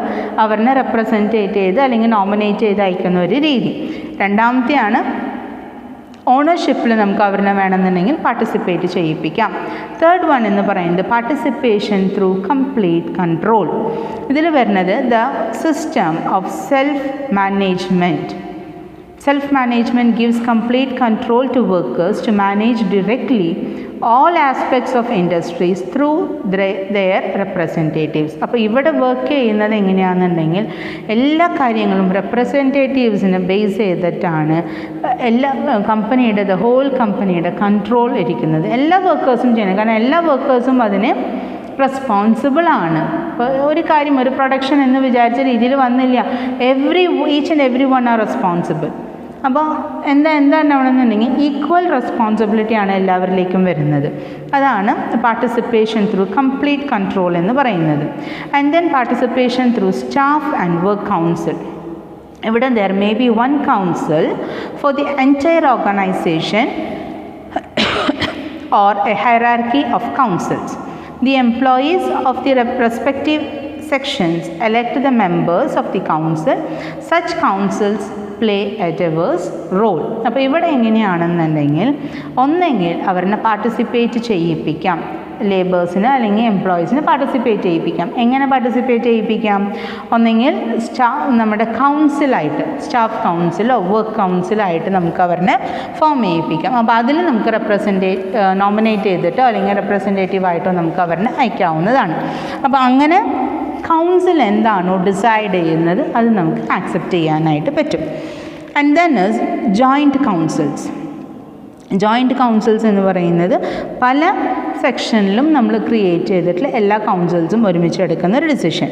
Speaker 1: അവരെ റെപ്രസെൻറ്റേറ്റ് ചെയ്ത് അല്ലെങ്കിൽ നോമിനേറ്റ് ചെയ്ത് അയക്കുന്ന ഒരു രീതി. രണ്ടാമത്തെയാണ് ഓണർഷിപ്പിൽ നമുക്ക് അവരെ വേണമെന്നുണ്ടെങ്കിൽ പാർട്ടിസിപ്പേറ്റ് ചെയ്യിപ്പിക്കാം. തേർഡ് വൺ എന്ന് പറയുന്നത് പാർട്ടിസിപ്പേഷൻ ത്രൂ കംപ്ലീറ്റ് കൺട്രോൾ. ഇതിൽ വരുന്നത് the system of self management. Self management gives complete control to workers to manage directly all aspects of industries through their representatives. അപ്പോൾ ഇവിടെ വർക്ക് ചെയ്യുന്നത് എങ്ങനെയാണെന്നുണ്ടെങ്കിൽ എല്ലാ കാര്യങ്ങളും റെപ്രസെൻറ്റേറ്റീവ്സിനെ ബേസ് ചെയ്തിട്ടാണ് എല്ലാ കമ്പനിയുടെ ഹോൾ കമ്പനിയുടെ കൺട്രോൾ ഇരിക്കുന്നത്. എല്ലാ വർക്കേഴ്സും ചെയ്യണം, കാരണം എല്ലാ വർക്കേഴ്സും അതിന് റെസ്പോൺസിബിൾ ആണ്. ഇപ്പോൾ ഒരു കാര്യം, ഒരു പ്രൊഡക്ഷൻ എന്ന് വിചാരിച്ച രീതിയിൽ വന്നില്ല, each and every one are responsible. അപ്പോൾ എന്താണെന്നുണ്ടെങ്കിൽ ഈക്വൽ റെസ്പോൺസിബിലിറ്റിയാണ് എല്ലാവരിലേക്കും വരുന്നത്. അതാണ് പാർട്ടിസിപ്പേഷൻ ത്രൂ കംപ്ലീറ്റ് കൺട്രോൾ എന്ന് പറയുന്നത്. And then participation through staff and work council. ഇവിടെ there may be one council for the entire organisation or a hierarchy of councils. The employees of the respective sections elect the members of the council. Such councils play a diverse role. അപ്പോൾ ഇവിടെ എങ്ങനെയാണെന്നുണ്ടെങ്കിൽ ഒന്നെങ്കിൽ അവരെ participate ചെയ്യിപ്പിക്കാം, ലേബേഴ്സിന് അല്ലെങ്കിൽ എംപ്ലോയീസിന് participate ചെയ്യിപ്പിക്കാം. എങ്ങനെ participate ചെയ്യിപ്പിക്കാം? ഒന്നെങ്കിൽ നമ്മുടെ കൗൺസിലായിട്ട്, staff കൗൺസിലോ work കൗൺസിലായിട്ട് നമുക്ക് അവരെ ഫോം ചെയ്യിപ്പിക്കാം. അപ്പോൾ അതിൽ നമുക്ക് നോമിനേറ്റ് ചെയ്തിട്ടോ അല്ലെങ്കിൽ റെപ്രസെൻറ്റേറ്റീവായിട്ടോ നമുക്ക് അവരെ അയക്കാവുന്നതാണ്. അപ്പോൾ അങ്ങനെ കൗൺസിൽ എന്താണോ ഡിസൈഡ് ചെയ്യുന്നത് അത് നമുക്ക് ആക്സെപ്റ്റ് ചെയ്യാനായിട്ട് പറ്റും. And then is joint councils. Joint councils എന്ന് പറയുന്നത് പല സെക്ഷനിലും നമ്മൾ ക്രിയേറ്റ് ചെയ്തിട്ടുള്ള എല്ലാ കൗൺസിൽസും ഒരുമിച്ച് എടുക്കുന്ന ഒരു decision.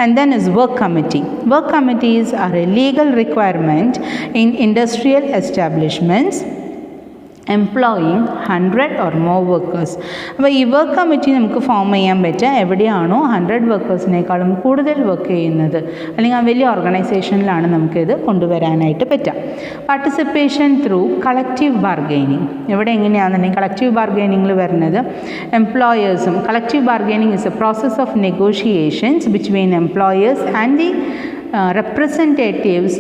Speaker 1: And then is work committee. Work committees are a legal requirement in industrial establishments employing 100 or more workers. അപ്പോൾ ഈ വർക്ക് കമ്മിറ്റി നമുക്ക് ഫോം ചെയ്യാൻ പറ്റുക എവിടെയാണോ 100 വർക്കേഴ്സിനേക്കാളും കൂടുതൽ വർക്ക് ചെയ്യുന്നത്, അല്ലെങ്കിൽ ആ വലിയ ഓർഗനൈസേഷനിലാണ് നമുക്കിത് കൊണ്ടുവരാനായിട്ട് പറ്റുക. Participation through collective bargaining. ഇവിടെ എങ്ങനെയാണെന്നുണ്ടെങ്കിൽ കളക്റ്റീവ് ബാർഗെയിനിങ്ങിൽ വരുന്നത് എംപ്ലോയേഴ്സും, collective bargaining is a process of negotiations between employers and the representatives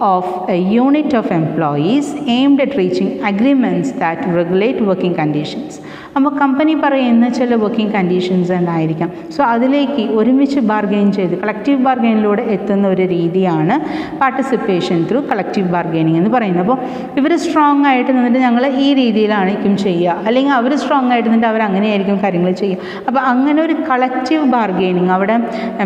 Speaker 1: of a unit of employees aimed at reaching agreements that regulate working conditions. അപ്പോൾ കമ്പനി പറയുന്ന ചില working conditions ഉണ്ടായിരിക്കാം. So അതിലേക്ക് ഒരുമിച്ച് ബാർഗെയിൻ ചെയ്ത് കളക്റ്റീവ് ബാർഗെയിനിലൂടെ എത്തുന്ന ഒരു രീതിയാണ് പാർട്ടിസിപ്പേഷൻ ത്രൂ കളക്റ്റീവ് ബാർഗെയിനിങ് എന്ന് പറയുന്നത്. അപ്പോൾ ഇവർ സ്ട്രോങ് ആയിട്ട് നിന്നിട്ട് ഞങ്ങൾ ഈ രീതിയിലായിരിക്കും ചെയ്യുക, അല്ലെങ്കിൽ അവർ സ്ട്രോങ് ആയിട്ട് നിന്നിട്ട് അവർ അങ്ങനെയായിരിക്കും കാര്യങ്ങൾ ചെയ്യുക. അപ്പോൾ അങ്ങനെ ഒരു കളക്റ്റീവ് ബാർഗെയിനിങ്, അവിടെ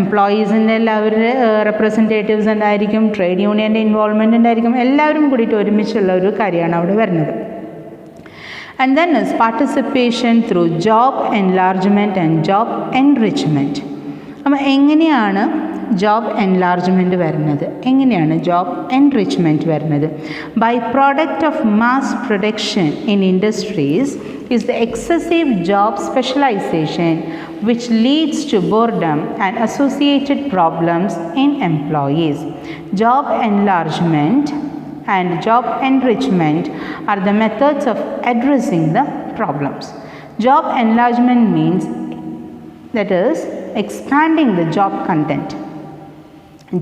Speaker 1: എംപ്ലോയീസിൻ്റെ എല്ലാവരുടെ റെപ്രസെൻറ്റേറ്റീവ്സ് ഉണ്ടായിരിക്കും, ട്രേഡ് യൂണിയൻ്റെ ഇൻവോൾവ്മെൻ്റ് ഉണ്ടായിരിക്കും, എല്ലാവരും കൂടിയിട്ട് ഒരുമിച്ചുള്ള ഒരു കാര്യമാണ് അവിടെ വരുന്നത്. And then is participation through job enlargement and job enrichment. അപ്പോൾ എങ്ങനെയാണ് ജോബ് എൻലാർജ്മെൻറ്റ് വരുന്നത്, എങ്ങനെയാണ് ജോബ് എൻറിച്ച്മെൻറ്റ് വരുന്നത്? Byproduct of mass production in industries is the excessive job specialization which leads to boredom and associated problems in employees. Job enlargement and job enrichment are the methods of addressing the problems. Job enlargement means, that is, expanding the job content.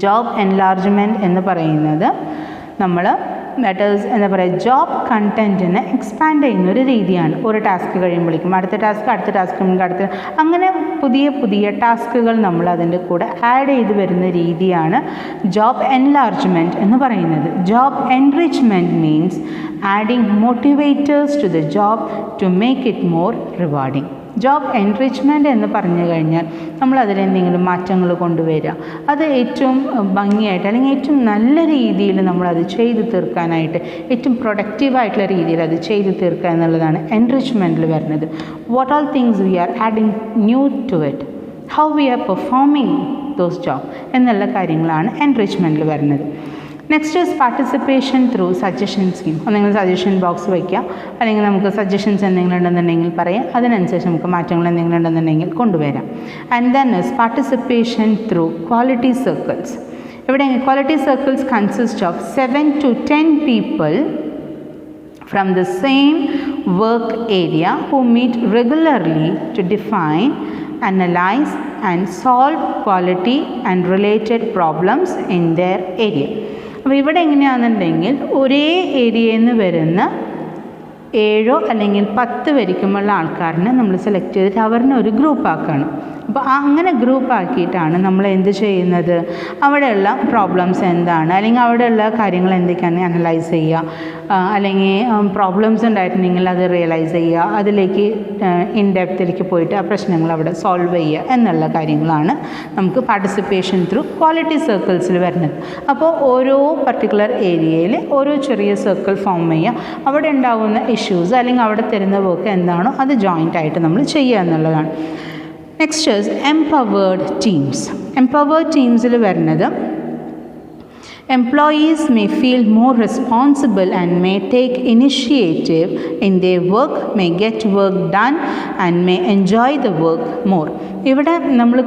Speaker 1: Job enlargement എന്ന് പറയുന്നത് നമ്മൾ that is എന്താ പറയുക, job കണ്ടൻറ്റിനെ expand ചെയ്യുന്നൊരു രീതിയാണ്. ഒരു task കഴിയുമ്പോഴേക്കും അടുത്ത ടാസ്ക് അടുത്ത അങ്ങനെ പുതിയ പുതിയ ടാസ്കുകൾ നമ്മൾ അതിൻ്റെ കൂടെ ആഡ് ചെയ്ത് വരുന്ന രീതിയാണ് ജോബ് എൻലാർജ്മെൻറ്റ് എന്ന് പറയുന്നത്. Job enrichment means adding motivators to the job to make it more rewarding. Job enrichment എന്ന് പറഞ്ഞു കഴിഞ്ഞാൽ നമ്മൾ അതിലെന്തെങ്കിലും മാറ്റങ്ങൾ കൊണ്ടുവരിക, അത് ഏറ്റവും ഭംഗിയായിട്ട് അല്ലെങ്കിൽ ഏറ്റവും നല്ല രീതിയിൽ നമ്മളത് ചെയ്ത് തീർക്കാനായിട്ട് ഏറ്റവും പ്രൊഡക്റ്റീവായിട്ടുള്ള രീതിയിൽ അത് ചെയ്ത് തീർക്കുക എന്നുള്ളതാണ് എൻറിച്ച്മെൻറ്റിൽ വരുന്നത്. What all things we are adding new to it, how we are performing those job എന്നുള്ള കാര്യങ്ങളാണ് എൻറിച്ച്മെൻറ്റിൽ വരുന്നത്. Next is participation through suggestion scheme. ഒന്നെങ്കിൽ സജഷൻ ബോക്സ് വയ്ക്കുക, അല്ലെങ്കിൽ നമുക്ക് സജഷൻസ് എന്തെങ്കിലും ഉണ്ടെന്നുണ്ടെങ്കിൽ പറയാം, അതിനനുസരിച്ച് നമുക്ക് മാറ്റങ്ങൾ എന്തെങ്കിലും ഉണ്ടെന്നുണ്ടെങ്കിൽ കൊണ്ടുവരാം. And then is participation through quality circles. ഇവിടെ quality circles consist of 7 to 10 people from the same work area who meet regularly to define, analyze and solve quality and related problems in their area. അപ്പോൾ ഇവിടെ എങ്ങനെയാണെന്നുണ്ടെങ്കിൽ ഒരേ ഏരിയയിൽ നിന്ന് വരുന്ന 7 അല്ലെങ്കിൽ 10 വരിക്കുമുള്ള ആൾക്കാരനെ നമ്മൾ select ചെയ്തിട്ട് അവരിനെ ഒരു ഗ്രൂപ്പാക്കുകയാണ്. അപ്പോൾ അങ്ങനെ ഗ്രൂപ്പാക്കിയിട്ടാണ് നമ്മൾ എന്ത് ചെയ്യുന്നത്, അവിടെയുള്ള പ്രോബ്ലംസ് എന്താണ് അല്ലെങ്കിൽ അവിടെയുള്ള കാര്യങ്ങൾ എന്തൊക്കെയാണ് അനലൈസ് ചെയ്യുക, അല്ലെങ്കിൽ പ്രോബ്ലംസ് ഉണ്ടായിട്ടുണ്ടെങ്കിൽ അത് റിയലൈസ് ചെയ്യുക, അതിലേക്ക് ഇൻ ഡെപ്തിലേക്ക് പോയിട്ട് ആ പ്രശ്നങ്ങൾ അവിടെ സോൾവ് ചെയ്യുക എന്നുള്ള കാര്യങ്ങളാണ് നമുക്ക് പാർട്ടിസിപ്പേഷൻ ത്രൂ ക്വാളിറ്റി സർക്കിൾസിൽ വരുന്നത്. അപ്പോൾ ഓരോ പർട്ടിക്കുലർ ഏരിയയിൽ ഓരോ ചെറിയ സർക്കിൾ ഫോം ചെയ്യുക, അവിടെ ഉണ്ടാകുന്ന ഇഷ്യൂസ് അല്ലെങ്കിൽ അവിടെ തരുന്ന വർക്ക് എന്താണോ അത് ജോയിൻ്റ് ആയിട്ട് നമ്മൾ ചെയ്യുക എന്നുള്ളതാണ്. Next is empowered teams. Empowered ടീംസിൽ വരുന്നത് employees may feel more responsible and may take initiative in their work, may get work done and may enjoy the work more. ഇവിടെ നമ്മൾ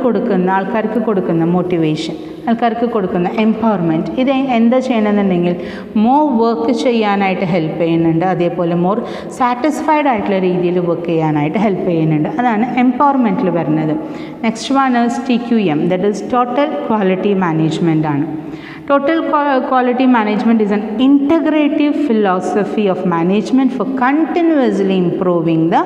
Speaker 1: ആൾക്കാർക്ക് കൊടുക്കുന്ന മോട്ടിവേഷൻ, ആൾക്കാർക്ക് കൊടുക്കുന്ന എംപവർമെൻറ്റ്, ഇത് എന്താ ചെയ്യണമെന്നുണ്ടെങ്കിൽ മോർ വർക്ക് ചെയ്യാനായിട്ട് ഹെൽപ്പ് ചെയ്യുന്നുണ്ട്, അതേപോലെ മോർ സാറ്റിസ്ഫൈഡ് ആയിട്ടുള്ള രീതിയിൽ വർക്ക് ചെയ്യാനായിട്ട് ഹെൽപ്പ് ചെയ്യുന്നുണ്ട്. അതാണ് എംപവർമെൻറ്റിൽ വരുന്നത്. Next one is TQM, that is total quality management ആണ്. Total quality management is an integrative philosophy of management for continuously improving the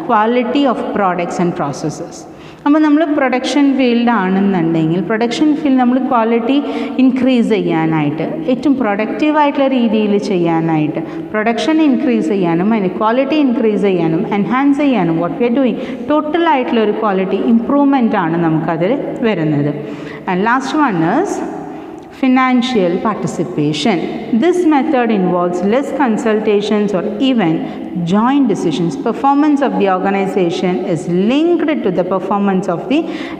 Speaker 1: quality of products and processes. അപ്പോൾ നമ്മൾ production field ആണെന്നുണ്ടെങ്കിൽ production field നമ്മൾ quality increase ചെയ്യാനായിട്ട്, ഏറ്റവും പ്രൊഡക്റ്റീവായിട്ടുള്ള രീതിയിൽ ചെയ്യാനായിട്ട്, production increase ചെയ്യാനും അതിന് ക്വാളിറ്റി ഇൻക്രീസ് ചെയ്യാനും എൻഹാൻസ് ചെയ്യാനും വാട്ട് വി ആർ ഡൂയിങ് ടോട്ടലായിട്ടുള്ള ഒരു ക്വാളിറ്റി ഇംപ്രൂവ്മെൻ്റ് ആണ് നമുക്കതിൽ വരുന്നത്. And last one is financial participation. This method involves less consultations or even joint decisions. Performance of the organization is linked to the performance of the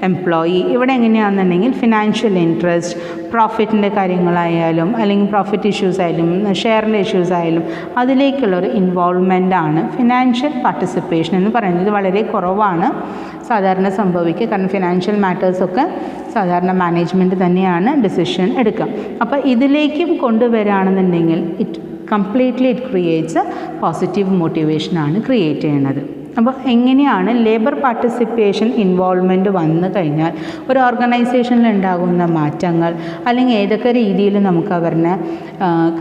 Speaker 1: employee. ഇവിടെ എങ്ങനെയാണെന്നുണ്ടെങ്കിൽ financial interest, പ്രോഫിറ്റിൻ്റെ കാര്യങ്ങളായാലും അല്ലെങ്കിൽ profit issues ആയാലും ഷെയറിൻ്റെ issues ആയാലും അതിലേക്കുള്ളൊരു involvement ആണ് financial participation എന്ന് പറയുന്നത്. ഇത് വളരെ കുറവാണ് സാധാരണ സംഭവിക്കുക, കാരണം ഫിനാൻഷ്യൽ മാറ്റേഴ്സൊക്കെ സാധാരണ മാനേജ്മെൻറ്റ് തന്നെയാണ് ഡിസിഷൻ എടുക്കുക. അപ്പോൾ ഇതിലേക്കും കൊണ്ടുവരികയാണെന്നുണ്ടെങ്കിൽ ഇറ്റ് ക്രിയേറ്റ്സ് പോസിറ്റീവ് മോട്ടിവേഷനാണ് ക്രിയേറ്റ് ചെയ്യുന്നത്. അപ്പോൾ എങ്ങനെയാണ് ലേബർ പാർട്ടിസിപ്പേഷൻ ഇൻവോൾവ്മെൻറ്റ് വന്നു കഴിഞ്ഞാൽ ഒരു ഓർഗനൈസേഷനിൽ ഉണ്ടാകുന്ന മാറ്റങ്ങൾ അല്ലെങ്കിൽ ഏതൊക്കെ രീതിയിൽ നമുക്ക് അവരുടെ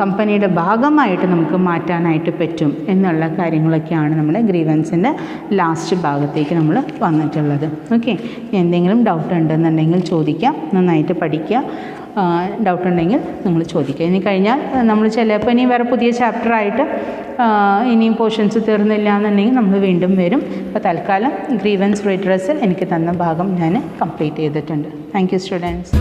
Speaker 1: കമ്പനിയുടെ ഭാഗമായിട്ട് നമുക്ക് മാറ്റാനായിട്ട് പറ്റും എന്നുള്ള കാര്യങ്ങളൊക്കെയാണ് നമ്മുടെ ഗ്രീവൻസിൻ്റെ ലാസ്റ്റ് ഭാഗത്തേക്ക് നമ്മൾ വന്നിട്ടുള്ളത്. ഓക്കെ, എന്തെങ്കിലും ഡൗട്ട് ഉണ്ടെന്നുണ്ടെങ്കിൽ ചോദിക്കാം, നന്നായിട്ട് പഠിക്കുക. ഡൗട്ട് ഉണ്ടെങ്കിൽ നിങ്ങൾ ചോദിക്കുക. ഇനി കഴിഞ്ഞാൽ നമ്മൾ ചിലപ്പോൾ ഇനി വേറെ പുതിയ ചാപ്റ്ററായിട്ട് ഇനിയും പോർഷൻസ് തീർന്നില്ല എന്നുണ്ടെങ്കിൽ നമ്മൾ വീണ്ടും വരും. അപ്പോൾ തൽക്കാലം ഗ്രീവൻസ് റിഡ്രസൽ എനിക്ക് തന്ന ഭാഗം ഞാൻ കംപ്ലീറ്റ് ചെയ്തിട്ടുണ്ട്. Thank you students.